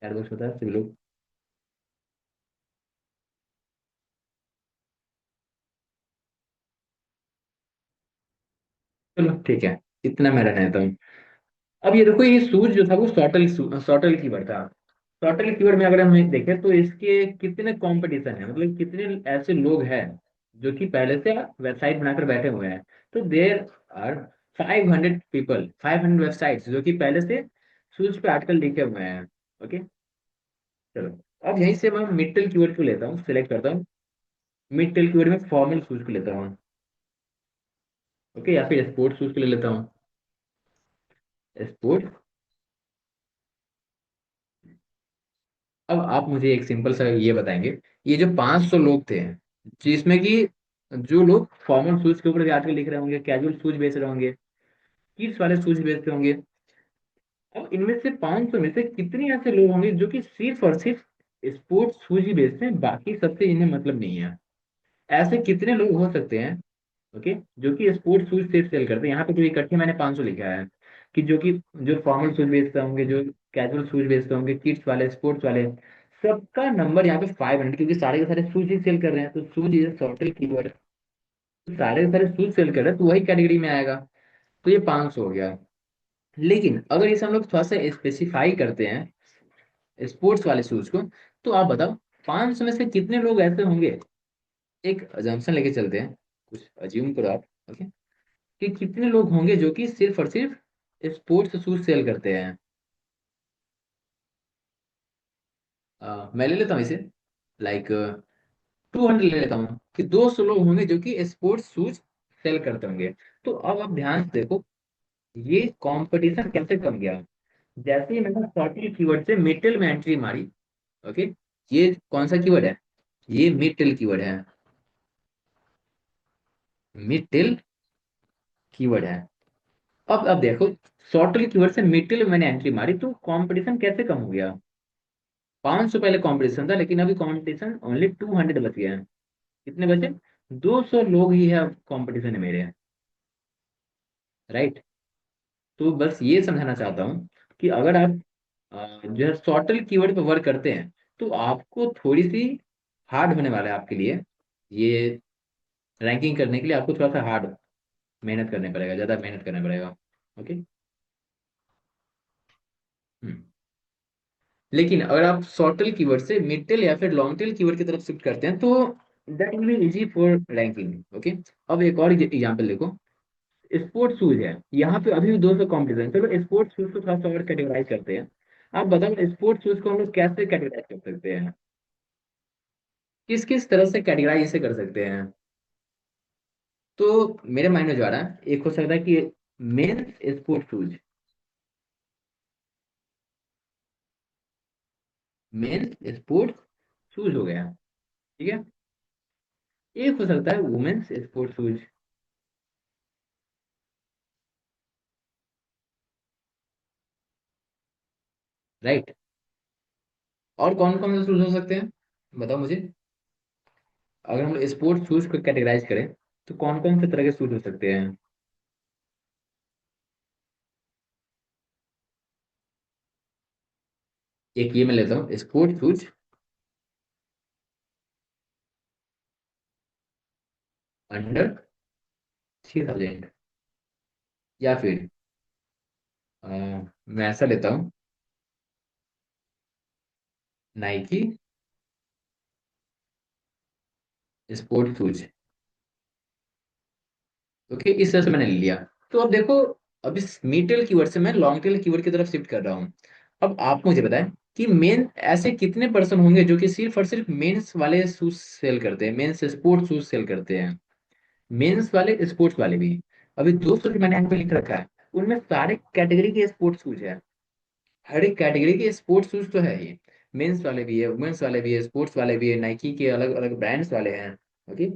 यार कुछ पता है सभी लोग? चलो ठीक है, इतना मैं रहने देता हूँ। अब ये देखो, ये शूज जो था वो सॉटल, सॉटल कीवर्ड था। सॉटल कीवर्ड में अगर हम देखें तो इसके कितने कंपटीशन है, मतलब कितने ऐसे लोग हैं जो कि पहले से वेबसाइट बनाकर बैठे हुए हैं। तो देर आर 500 पीपल, 500 वेबसाइट्स जो कि पहले से शूज पे आर्टिकल लिखे हुए हैं। ओके, चलो, अब यहीं से मैं मिड टेल कीवर्ड को लेता हूँ, सिलेक्ट करता हूँ। मिड टेल कीवर्ड में फॉर्मल शूज को लेता हूँ, ओके, या फिर स्पोर्ट्स शूज को ले लेता हूँ, स्पोर्ट्स। अब आप मुझे एक सिंपल सा ये बताएंगे, ये जो 500 लोग थे, जिसमें कि जो लोग फॉर्मल शूज के ऊपर भी आर्टिकल लिख रहे होंगे, कैजुअल शूज बेच रहे होंगे, किड्स वाले शूज बेचते होंगे, अब इनमें से 500 में से कितने ऐसे लोग होंगे जो कि सिर्फ और सिर्फ स्पोर्ट्स शूज ही बेचते हैं, बाकी सबसे इन्हें मतलब नहीं है? ऐसे कितने लोग हो सकते हैं, ओके, जो कि स्पोर्ट्स शूज सिर्फ सेल करते हैं? यहाँ पे तो इकट्ठे मैंने 500 लिखा है, कि जो कि जो फॉर्मल शूज बेचते होंगे, जो कैजुअल शूज बेचते होंगे, किड्स वाले, स्पोर्ट्स वाले, सबका नंबर यहाँ पे 500, क्योंकि सारे के सारे शूज ही सेल कर रहे हैं, तो शूज इज टोटल कीवर्ड, सारे के सारे शूज सेल कर रहे हैं तो वही कैटेगरी में आएगा। तो ये 500 हो गया। लेकिन अगर इसे हम लोग थोड़ा सा स्पेसिफाई करते हैं स्पोर्ट्स वाले शूज को, तो आप बताओ 500 में से कितने लोग ऐसे होंगे? एक अजम्पशन लेके चलते हैं, कुछ अज्यूम करो आप, ओके, कि कितने लोग होंगे जो कि सिर्फ और सिर्फ स्पोर्ट्स शूज सेल करते हैं। मैं ले लेता हूँ इसे, लाइक 200 ले लेता हूँ, कि 200 लोग होंगे जो कि स्पोर्ट्स शूज सेल करते होंगे। तो अब आप ध्यान से देखो, ये कंपटीशन कैसे कम गया? जैसे ही मैंने शॉर्टली कीवर्ड से मिडिल में एंट्री मारी, ओके, ये कौन सा कीवर्ड है? ये मिडिल कीवर्ड है, मिडिल कीवर्ड है। अब देखो, शॉर्टली कीवर्ड से मिडिल में मैंने एंट्री मारी तो कंपटीशन कैसे कम हो गया? 500 पहले कंपटीशन था, लेकिन अभी कंपटीशन ओनली 200 बच गया है। कितने बचे? 200 लोग ही है अब कंपटीशन में मेरे, राइट। तो बस ये समझाना चाहता हूँ कि अगर आप जो है शॉर्टल कीवर्ड पे वर्क करते हैं, तो आपको थोड़ी सी हार्ड होने वाला है आपके लिए, ये रैंकिंग करने के लिए आपको थोड़ा सा हार्ड मेहनत करने पड़ेगा, ज्यादा मेहनत करना पड़ेगा, ओके। लेकिन अगर आप शॉर्ट टेल कीवर्ड से मिड टेल या फिर लॉन्ग टेल कीवर्ड की तरफ शिफ्ट करते हैं तो that will be easy for ranking. Okay, अब एक और एग्जांपल देखो। स्पोर्ट्स शूज है, यहाँ पे अभी भी 200 कंपटीशन। चलो स्पोर्ट्स शूज को थोड़ा सा और कैटेगराइज करते हैं। आप बताओ स्पोर्ट्स शूज को हम लोग कैसे कैटेगराइज कर सकते हैं, किस किस तरह से कैटेगराइज इसे कर सकते हैं। तो मेरे माइंड में जो आ रहा है, एक हो सकता है कि men's sports shoes, men's sports shoes हो गया, ठीक है। एक हो सकता है वुमेन्स स्पोर्ट्स शूज, राइट। और कौन कौन से शूज हो सकते हैं, बताओ मुझे। अगर हम स्पोर्ट्स शूज को कैटेगराइज करें तो कौन कौन से तरह के शूज हो सकते हैं। एक ये मैं लेता हूँ स्पोर्ट्स शूज अंडर 3000, या फिर अ, मैं ऐसा लेता हूँ नाइकी स्पोर्ट्स शूज। ओके, इस तरह से मैंने ले लिया। तो अब देखो, अब इस मिड टेल कीवर्ड से मैं लॉन्ग टेल कीवर्ड की तरफ शिफ्ट कर रहा हूँ। अब आप मुझे बताएं कि मेन ऐसे कितने पर्सन होंगे जो कि सिर्फ और सिर्फ मेंस वाले शूज सेल करते हैं, मेंस स्पोर्ट्स शूज सेल करते हैं, मेंस वाले स्पोर्ट्स वाले भी। अभी 200 जो मैंने यहाँ पे लिख रखा है, उनमें सारे कैटेगरी के स्पोर्ट्स शूज है। हर एक कैटेगरी के स्पोर्ट्स शूज तो है ही, मेंस वाले भी है, वुमेन्स वाले भी है, स्पोर्ट्स वाले भी है, नाइकी के अलग अलग ब्रांड्स वाले हैं। ओके,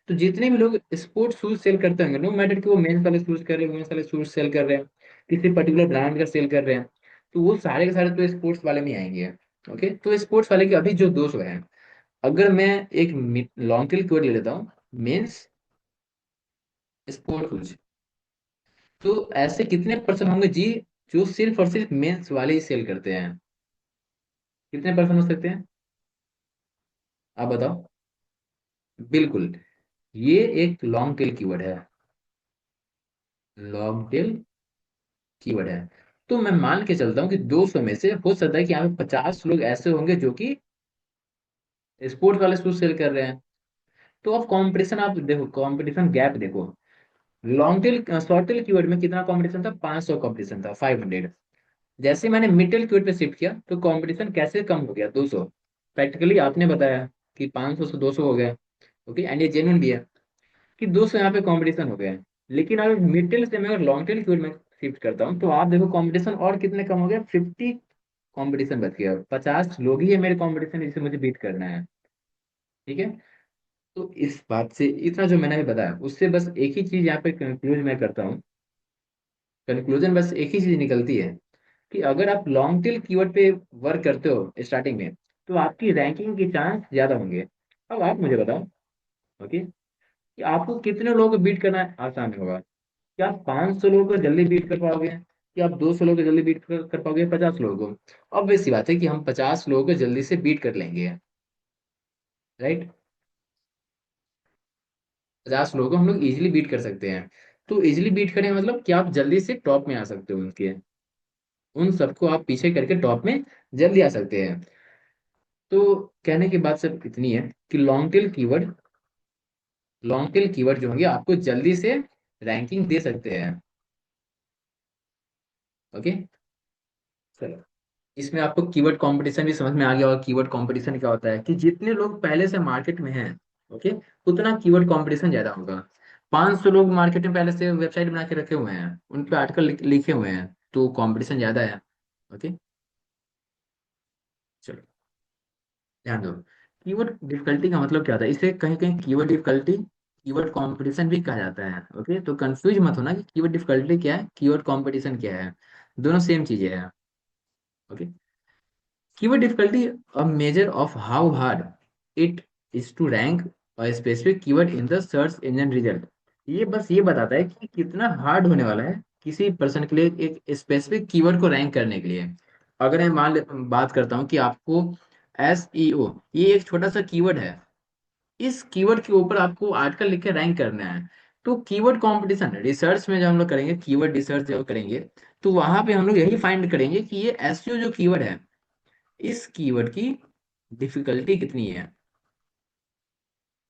तो जितने भी लोग स्पोर्ट्स शूज सेल करते होंगे, नो मैटर कि वो मेंस वाले शूज कर रहे हैं, वुमेन्स वाले शूज सेल कर रहे हैं, किसी पर्टिकुलर ब्रांड का सेल कर रहे हैं, तो वो सारे के सारे तो स्पोर्ट्स वाले में ही आएंगे। ओके, तो स्पोर्ट्स वाले के अभी जो 200 हैं, अगर मैं एक लॉन्ग टेल कीवर्ड ले लेता हूँ, मेंस स्पोर्ट्स शूज, तो ऐसे कितने परसेंट होंगे जी जो सिर्फ और सिर्फ मेंस वाले ही सेल करते हैं। कितने परसेंट हो सकते हैं, आप बताओ। बिल्कुल, ये एक लॉन्ग टेल कीवर्ड है, लॉन्ग टेल कीवर्ड है। तो मैं मान के चलता हूँ कि 200 में से हो सकता है कि यहाँ पे 50 लोग ऐसे होंगे जो कि स्पोर्ट्स वाले शूज सेल कर रहे हैं। तो अब कंपटीशन आप देखो, कंपटीशन गैप देखो। Long tail short tail keyword में कितना कंपटीशन था, 500 कंपटीशन था, 500। जैसे मैंने मिड टेल कीवर्ड पे शिफ्ट किया तो कंपटीशन कैसे कम हो गया, 200। प्रैक्टिकली आपने बताया कि 500 से 200 हो गया। ओके, एंड ये जेन्युइन भी है कि 200 यहाँ पे कंपटीशन हो गया है। लेकिन अगर मिड टेल से मैं अगर लॉन्ग टेल की ओर में शिफ्ट करता हूँ तो आप देखो कंपटीशन और कितने कम हो गया, 50 कंपटीशन बच गया, 50 लोग ही है मेरे कंपटीशन जिसे मुझे बीट करना है। ठीक है, तो इस बात से इतना जो मैंने अभी बताया उससे बस एक ही चीज यहाँ पे कंक्लूज मैं करता हूँ। कंक्लूजन बस एक ही चीज निकलती है कि अगर आप लॉन्ग टेल कीवर्ड पे वर्क करते हो स्टार्टिंग में, तो आपकी रैंकिंग के चांस ज्यादा होंगे। अब आप मुझे बताओ, ओके, कि आपको कितने लोगों को बीट करना आसान होगा। क्या आप 500 लोगों को जल्दी बीट कर पाओगे, क्या आप 200 लोगों को जल्दी बीट कर पाओगे, 50 लोगों को। ऑब्वियस सी बात है कि हम 50 लोगों को जल्दी से बीट कर लेंगे, राइट। 50 लोगों को हम लोग इजिली बीट कर सकते हैं। तो इजिली बीट करें मतलब कि आप जल्दी से टॉप में आ सकते हो उनके, उन सबको आप पीछे करके टॉप में जल्दी आ सकते हैं। तो कहने की बात सिर्फ इतनी है कि लॉन्ग टेल कीवर्ड जो होंगे आपको जल्दी से रैंकिंग दे सकते हैं। ओके, चलो, इसमें आपको कीवर्ड कंपटीशन भी समझ में आ गया होगा। कीवर्ड कंपटीशन क्या होता है कि जितने लोग पहले से मार्केट में हैं, ओके, उतना कीवर्ड कंपटीशन ज्यादा होगा। 500 लोग मार्केट में पहले से वेबसाइट बना के रखे हुए हैं, उन पे आर्टिकल लिखे हुए हैं, तो कंपटीशन ज्यादा है। ओके, चलो, ध्यान दो। कीवर्ड डिफिकल्टी का मतलब क्या होता है, इसे कहीं कहीं कीवर्ड डिफिकल्टी कीवर्ड कंपटीशन भी कहा जाता है। ओके, तो कंफ्यूज मत होना कि कीवर्ड डिफिकल्टी क्या है, कीवर्ड कंपटीशन क्या है, दोनों सेम चीजें हैं। Okay, keyword difficulty, a measure of how hard it is to rank a specific keyword in the search engine result। ये बस ये बताता है कि कितना हार्ड होने वाला है किसी पर्सन के लिए एक स्पेसिफिक कीवर्ड को रैंक करने के लिए। अगर मैं बात करता हूँ कि आपको SEO, ये एक छोटा सा कीवर्ड है, इस कीवर्ड के ऊपर आपको आर्टिकल लिख के रैंक करना है। तो कीवर्ड कंपटीशन रिसर्च में जब हम लोग करेंगे, कीवर्ड रिसर्च जब करेंगे, तो वहां पे हम लोग यही फाइंड करेंगे कि ये SEO जो कीवर्ड है, इस कीवर्ड की डिफिकल्टी कितनी है।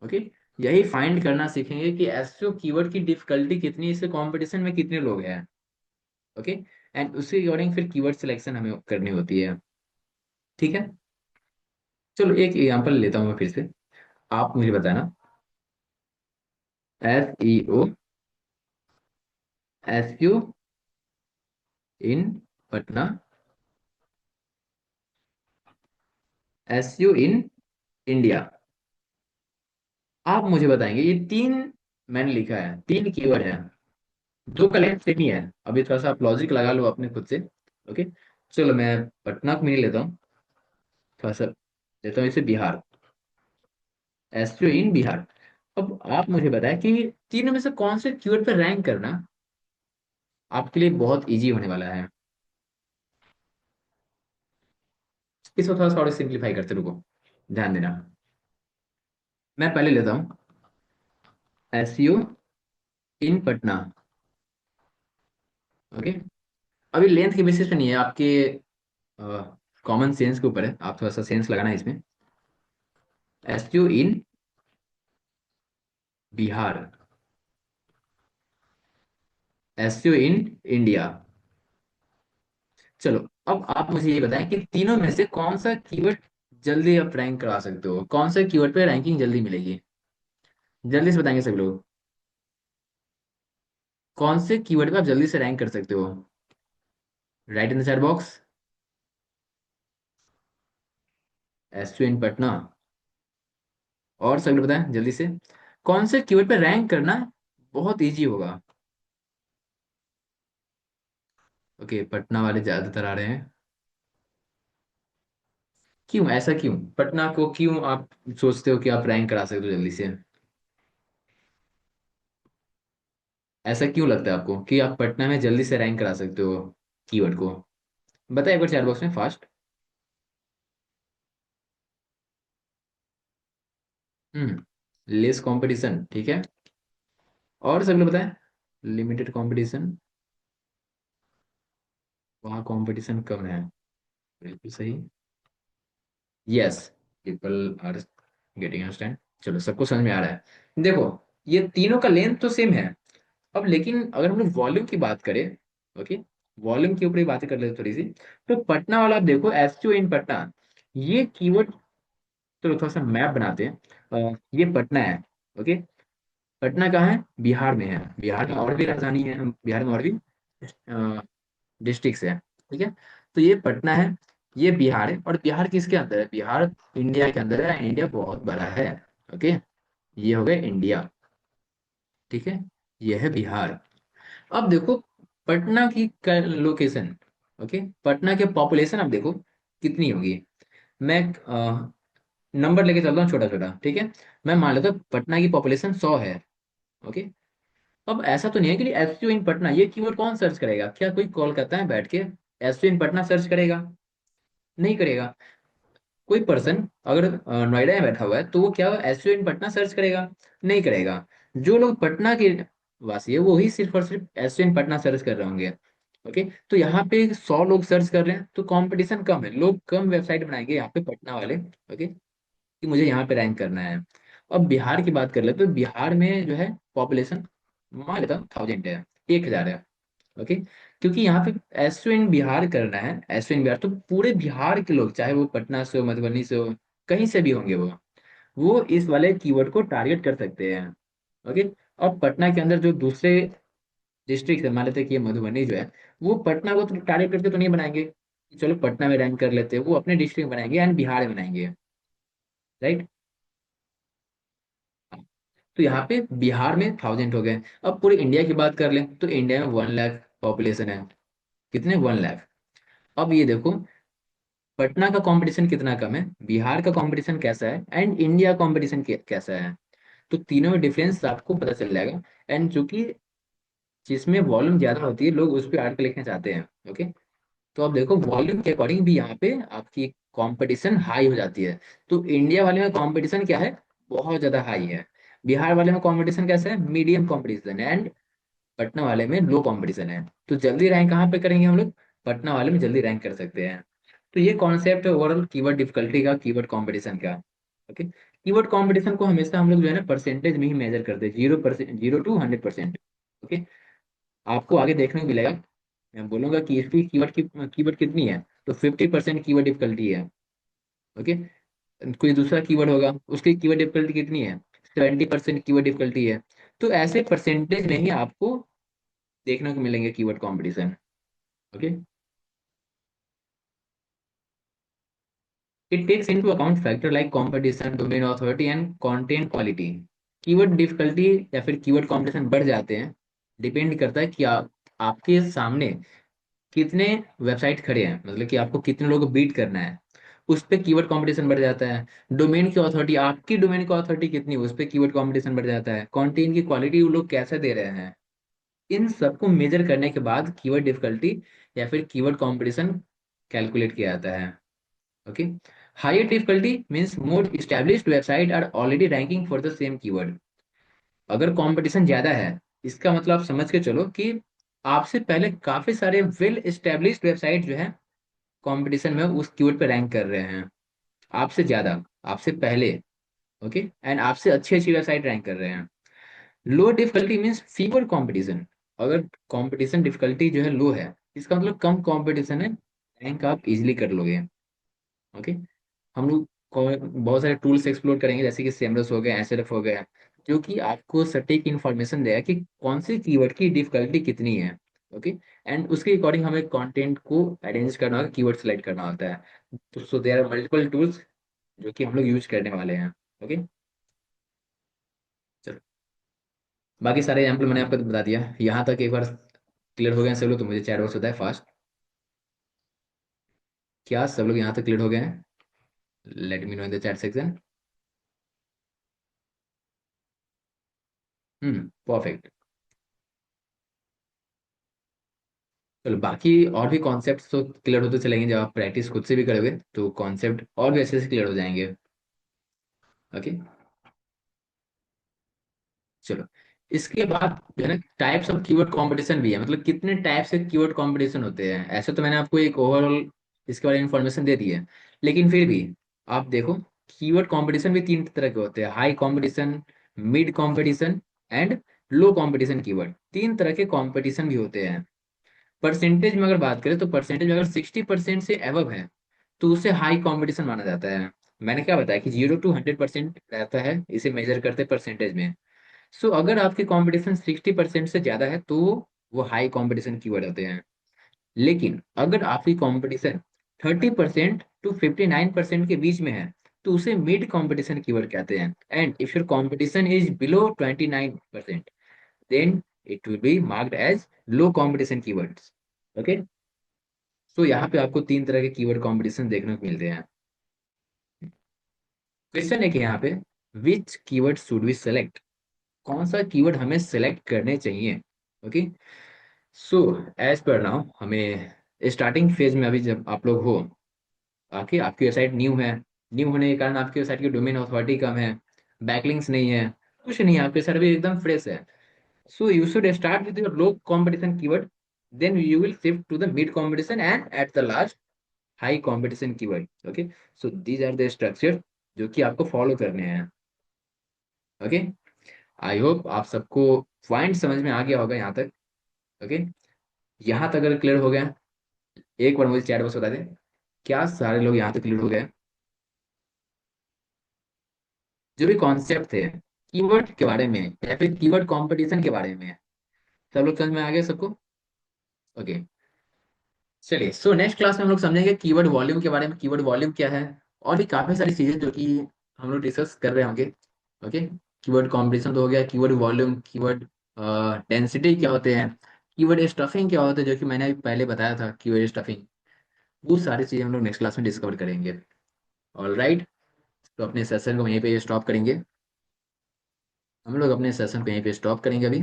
ओके, यही फाइंड करना सीखेंगे कि एसईओ कीवर्ड की डिफिकल्टी कितनी है, इससे कंपटीशन में कितने लोग हैं। ओके, एंड उसके अकॉर्डिंग फिर कीवर्ड सिलेक्शन हमें करनी होती है। ठीक है, चलो एक एग्जांपल लेता हूँ मैं फिर से, आप मुझे बताना। SEO, SEO in Patna, SEO in India. आप मुझे बताएंगे ये तीन, मैंने लिखा है तीन कीवर्ड है, दो का लेंथ सेम ही है। अभी थोड़ा सा आप लॉजिक लगा लो अपने खुद से। ओके, चलो मैं पटना को नहीं लेता हूँ, थोड़ा सा लेता हूँ इसे बिहार, एसईओ इन बिहार। अब आप मुझे बताएं कि तीनों में से कौन से कीवर्ड पे रैंक करना आपके लिए बहुत इजी होने वाला है। इसको थोड़ा सा और सिंप्लीफाई करते रुको, ध्यान देना। मैं पहले लेता हूँ एसईओ इन पटना। ओके, अभी लेंथ के बेसिस पे नहीं है, आपके कॉमन सेंस के ऊपर है, आप थोड़ा सा सेंस लगाना है इसमें। SEO in Bihar, SEO in India. चलो, अब आप मुझे ये बताएं कि तीनों में से कौन सा कीवर्ड जल्दी आप रैंक करा सकते हो, कौन से कीवर्ड पे रैंकिंग जल्दी मिलेगी। जल्दी से बताएंगे सभी लोग, कौन से कीवर्ड पे आप जल्दी से रैंक कर सकते हो। Write in the chat box. SEO in Patna. और सभी लोग बताएं जल्दी से, कौन से कीवर्ड पे रैंक करना बहुत इजी होगा। ओके, पटना वाले ज्यादातर आ रहे हैं। क्यों, ऐसा क्यों, पटना को क्यों आप सोचते हो कि आप रैंक करा सकते हो जल्दी से। ऐसा क्यों लगता है आपको कि आप पटना में जल्दी से रैंक करा सकते हो कीवर्ड को। बताइए एक बार चैट बॉक्स में फास्ट। हम्म, लेस कंपटीशन, ठीक है। और सब लोग बताएं, लिमिटेड कंपटीशन, वहाँ कंपटीशन कम है। बिल्कुल सही। Yes, people are getting understand. चलो, सबको समझ में आ रहा है। देखो, ये तीनों का लेंथ तो सेम है। अब लेकिन अगर हम लोग वॉल्यूम की बात करें, ओके, वॉल्यूम के ऊपर ही बातें कर लेते थोड़ी सी। तो पटना वाला आप देखो, एसटीओ इन पटना, ये कीवर्ड, चलो थोड़ा सा मैप बनाते हैं। ये पटना है। ओके, पटना कहाँ है, बिहार में है। बिहार में और भी राजधानी है, बिहार में और भी डिस्ट्रिक्ट है। ठीक है, तो ये पटना है, ये बिहार है, और बिहार किसके अंदर है, बिहार इंडिया के अंदर है, इंडिया बहुत बड़ा है। ओके, ये हो गया इंडिया। ठीक है, ये है बिहार। अब देखो पटना की लोकेशन, ओके, पटना के पॉपुलेशन अब देखो कितनी होगी। मैं नंबर लेके चलता हूँ छोटा छोटा, ठीक है। मैं मान लेता हूँ पटना की पॉपुलेशन 100 है। ओके, अब ऐसा तो नहीं है कि एसयू इन पटना ये कीवर्ड कौन सर्च करेगा, क्या कोई कोलकाता में बैठ के एसयू इन पटना सर्च करेगा, नहीं करेगा। कोई पर्सन अगर नोएडा में बैठा हुआ है तो वो क्या एसयू इन पटना सर्च करेगा, नहीं करेगा। जो लोग पटना के वासी है वो ही सिर्फ और सिर्फ एसयू इन पटना सर्च कर रहे होंगे। ओके, तो यहाँ पे 100 लोग सर्च कर रहे हैं तो कंपटीशन कम है, लोग कम वेबसाइट बनाएंगे यहाँ पे पटना वाले। ओके, कि मुझे यहाँ पे रैंक करना है। अब बिहार की बात कर ले तो बिहार में जो है पॉपुलेशन मान लेता हूँ 1000 है, 1000 है। ओके, क्योंकि यहाँ पे एसओ इन बिहार करना है, एसओ इन बिहार, तो पूरे बिहार के लोग चाहे वो पटना से हो, मधुबनी से हो, कहीं से भी होंगे वो इस वाले कीवर्ड को टारगेट कर सकते हैं। ओके, और पटना के अंदर जो दूसरे डिस्ट्रिक्ट है, मान लेते हैं कि ये मधुबनी जो है, वो पटना को तो टारगेट करके तो नहीं बनाएंगे, चलो पटना में रैंक कर लेते हैं, वो अपने डिस्ट्रिक्ट में बनाएंगे एंड बिहार में बनाएंगे। राइट, तो यहाँ पे बिहार में 1000 हो गए। अब पूरे इंडिया की बात कर लें तो इंडिया में 1 लाख पॉपुलेशन है। कितने, 1 लाख। अब ये देखो पटना का कंपटीशन कितना कम है, बिहार का कंपटीशन कैसा है, एंड इंडिया कंपटीशन कैसा है। तो तीनों में डिफरेंस आपको पता चल जाएगा। एंड जो कि जिसमें वॉल्यूम ज्यादा होती है लोग उस पर आर्टिकल लिखना चाहते हैं। ओके, तो अब देखो वॉल्यूम के अकॉर्डिंग भी यहाँ पे आपकी कंपटीशन हाई हो जाती है। तो इंडिया वाले में कंपटीशन क्या है, बहुत ज्यादा हाई है। बिहार वाले में कंपटीशन कैसा है, मीडियम कंपटीशन है। एंड पटना वाले में लो कंपटीशन है। तो जल्दी रैंक कहाँ पे करेंगे हम लोग, पटना वाले में जल्दी रैंक कर सकते हैं। तो ये कॉन्सेप्ट है ओवरऑल कीवर्ड डिफिकल्टी का, कीवर्ड कंपटीशन का। ओके, कीवर्ड कंपटीशन को हमेशा हम लोग जो है ना परसेंटेज में ही मेजर करते हैं, 0%, 0 to 100%। ओके, आपको आगे देखने को मिलेगा, मैं बोलूंगा कि इसकी कीवर्ड कितनी है, तो 50% कीवर्ड डिफिकल्टी है। ओके, कोई दूसरा कीवर्ड होगा, उसकी कीवर्ड डिफिकल्टी कितनी है, 70% कीवर्ड डिफिकल्टी है। तो ऐसे परसेंटेज में ही आपको देखने को मिलेंगे keyword competition. Okay, it takes into account factor like competition, domain authority and content quality. Keyword difficulty या फिर कीवर्ड कंपटीशन बढ़ जाते हैं, डिपेंड करता है कि आपके सामने कितने वेबसाइट खड़े हैं, मतलब कि आपको कितने लोगों को बीट करना है, उस पे कीवर्ड कंपटीशन बढ़ जाता है। डोमेन की अथॉरिटी, आपकी डोमेन की अथॉरिटी कितनी है, उस पे कीवर्ड कंपटीशन बढ़ जाता है। कंटेंट की क्वालिटी वो लोग कैसे दे रहे हैं, इन सबको मेजर करने के बाद कीवर्ड डिफिकल्टी या फिर कीवर्ड कंपटीशन कैलकुलेट किया जाता है। Okay, higher difficulty means more established website are already ranking for the same keyword. अगर कंपटीशन ज्यादा है, इसका मतलब आप समझ के चलो कि आपसे पहले काफी सारे वेल एस्टेब्लिश्ड वेबसाइट जो है कंपटीशन में उस कीवर्ड पे रैंक कर रहे हैं, आपसे ज्यादा, आपसे पहले। ओके, एंड आपसे अच्छी अच्छी वेबसाइट रैंक कर रहे हैं। लो डिफिकल्टी मीन्स फीवर कंपटीशन। अगर कंपटीशन डिफिकल्टी जो है लो है, इसका मतलब कम कंपटीशन है, रैंक आप इजिली कर लोगे। ओके, हम लोग बहुत सारे टूल्स एक्सप्लोर करेंगे, जैसे कि सेमरस हो गया, एसएलएफ हो गया, जो कि आपको सटीक इन्फॉर्मेशन देगा कि कौन सी कीवर्ड की डिफिकल्टी कितनी है। ओके, एंड उसके अकॉर्डिंग हमें कंटेंट को अरेंज करना होगा, कीवर्ड सेलेक्ट करना होता है। तो so there are multiple tools जो कि हम लोग यूज करने वाले हैं। ओके, चलो, बाकी सारे एग्जाम्पल मैंने आपको बता दिया, यहाँ तक एक बार क्लियर हो गए हैं सब लोग? तो मुझे चैट बॉक्स होता है फास्ट, क्या सब लोग यहाँ तक क्लियर हो गए हैं? Let me know in the chat section. Perfect. चलो, बाकी और भी कॉन्सेप्ट तो क्लियर होते चलेंगे, जब आप प्रैक्टिस खुद से भी करोगे तो कॉन्सेप्ट और भी अच्छे से क्लियर हो जाएंगे। ओके, चलो, इसके बाद जो है ना टाइप्स ऑफ कीवर्ड कंपटीशन भी है, मतलब कितने टाइप से कीवर्ड कंपटीशन होते हैं। ऐसे तो मैंने आपको एक ओवरऑल इसके बारे में इंफॉर्मेशन दे दी है, लेकिन फिर भी आप देखो, कीवर्ड कंपटीशन भी तीन तरह के होते हैं: high competition, mid competition and low competition. Keyword तीन तरह के कंपटीशन भी होते हैं। परसेंटेज में अगर बात करें तो परसेंटेज में अगर 60% से एवब है तो उसे हाई कंपटीशन माना जाता है। मैंने क्या बताया कि 0 to 100% रहता है, इसे मेजर करते हैं परसेंटेज में। सो अगर आपकी कंपटीशन 60% से ज्यादा है तो वो हाई कंपटीशन कीवर्ड होते हैं। लेकिन अगर आपकी कंपटीशन 30% to 59% के बीच में है तो उसे मिड कंपटीशन कीवर्ड कहते हैं। And if your competition is below 29%, then it will be marked as low competition keywords. Okay, so यहाँ पे आपको तीन तरह के कीवर्ड कंपटीशन देखने को मिलते हैं। क्वेश्चन है कि यहाँ पे which keyword should we select, कौन सा कीवर्ड हमें सेलेक्ट करने चाहिए। Okay, so as per now हमें स्टार्टिंग फेज में, अभी जब आप लोग हो, आके आपकी वेबसाइट न्यू है, न्यू होने के कारण आपकी वेबसाइट की डोमेन अथॉरिटी कम है, बैकलिंक्स नहीं है, कुछ नहीं है, आपकी वेबसाइट अभी एकदम फ्रेश है। So you should start with your low competition keyword, then you will shift to the mid competition and at the last high competition keyword. Okay, so these are the structure जो कि आपको follow करने हैं। Okay, I hope आप सबको point समझ में आ गया होगा यहाँ तक। ओके, यहाँ तक अगर क्लियर हो गया, एक बार मुझे चैट बॉक्स बता दें, क्या सारे लोग यहाँ तक क्लियर हो गए? जो भी कॉन्सेप्ट थे कीवर्ड के बारे में या फिर कीवर्ड कंपटीशन के बारे में, सब लोग समझ में आ गया सबको? ओके, चलिए, सो नेक्स्ट क्लास में हम लोग समझेंगे कीवर्ड वॉल्यूम के बारे में, कीवर्ड वॉल्यूम क्या है, और भी काफी सारी चीजें जो कि हम लोग डिस्कस कर रहे होंगे। ओके, कीवर्ड कंपटीशन तो हो गया, कीवर्ड वॉल्यूम, कीवर्ड डेंसिटी क्या होते हैं, कीवर्ड स्टफिंग क्या होता है, जो कि मैंने अभी पहले बताया था, कीवर्ड स्टफिंग, वो सारी चीजें हम लोग नेक्स्ट क्लास में डिस्कवर करेंगे। ऑल राइट, तो अपने सेशन को यहीं पे स्टॉप करेंगे, हम लोग अपने सेशन को यहीं पे स्टॉप करेंगे अभी।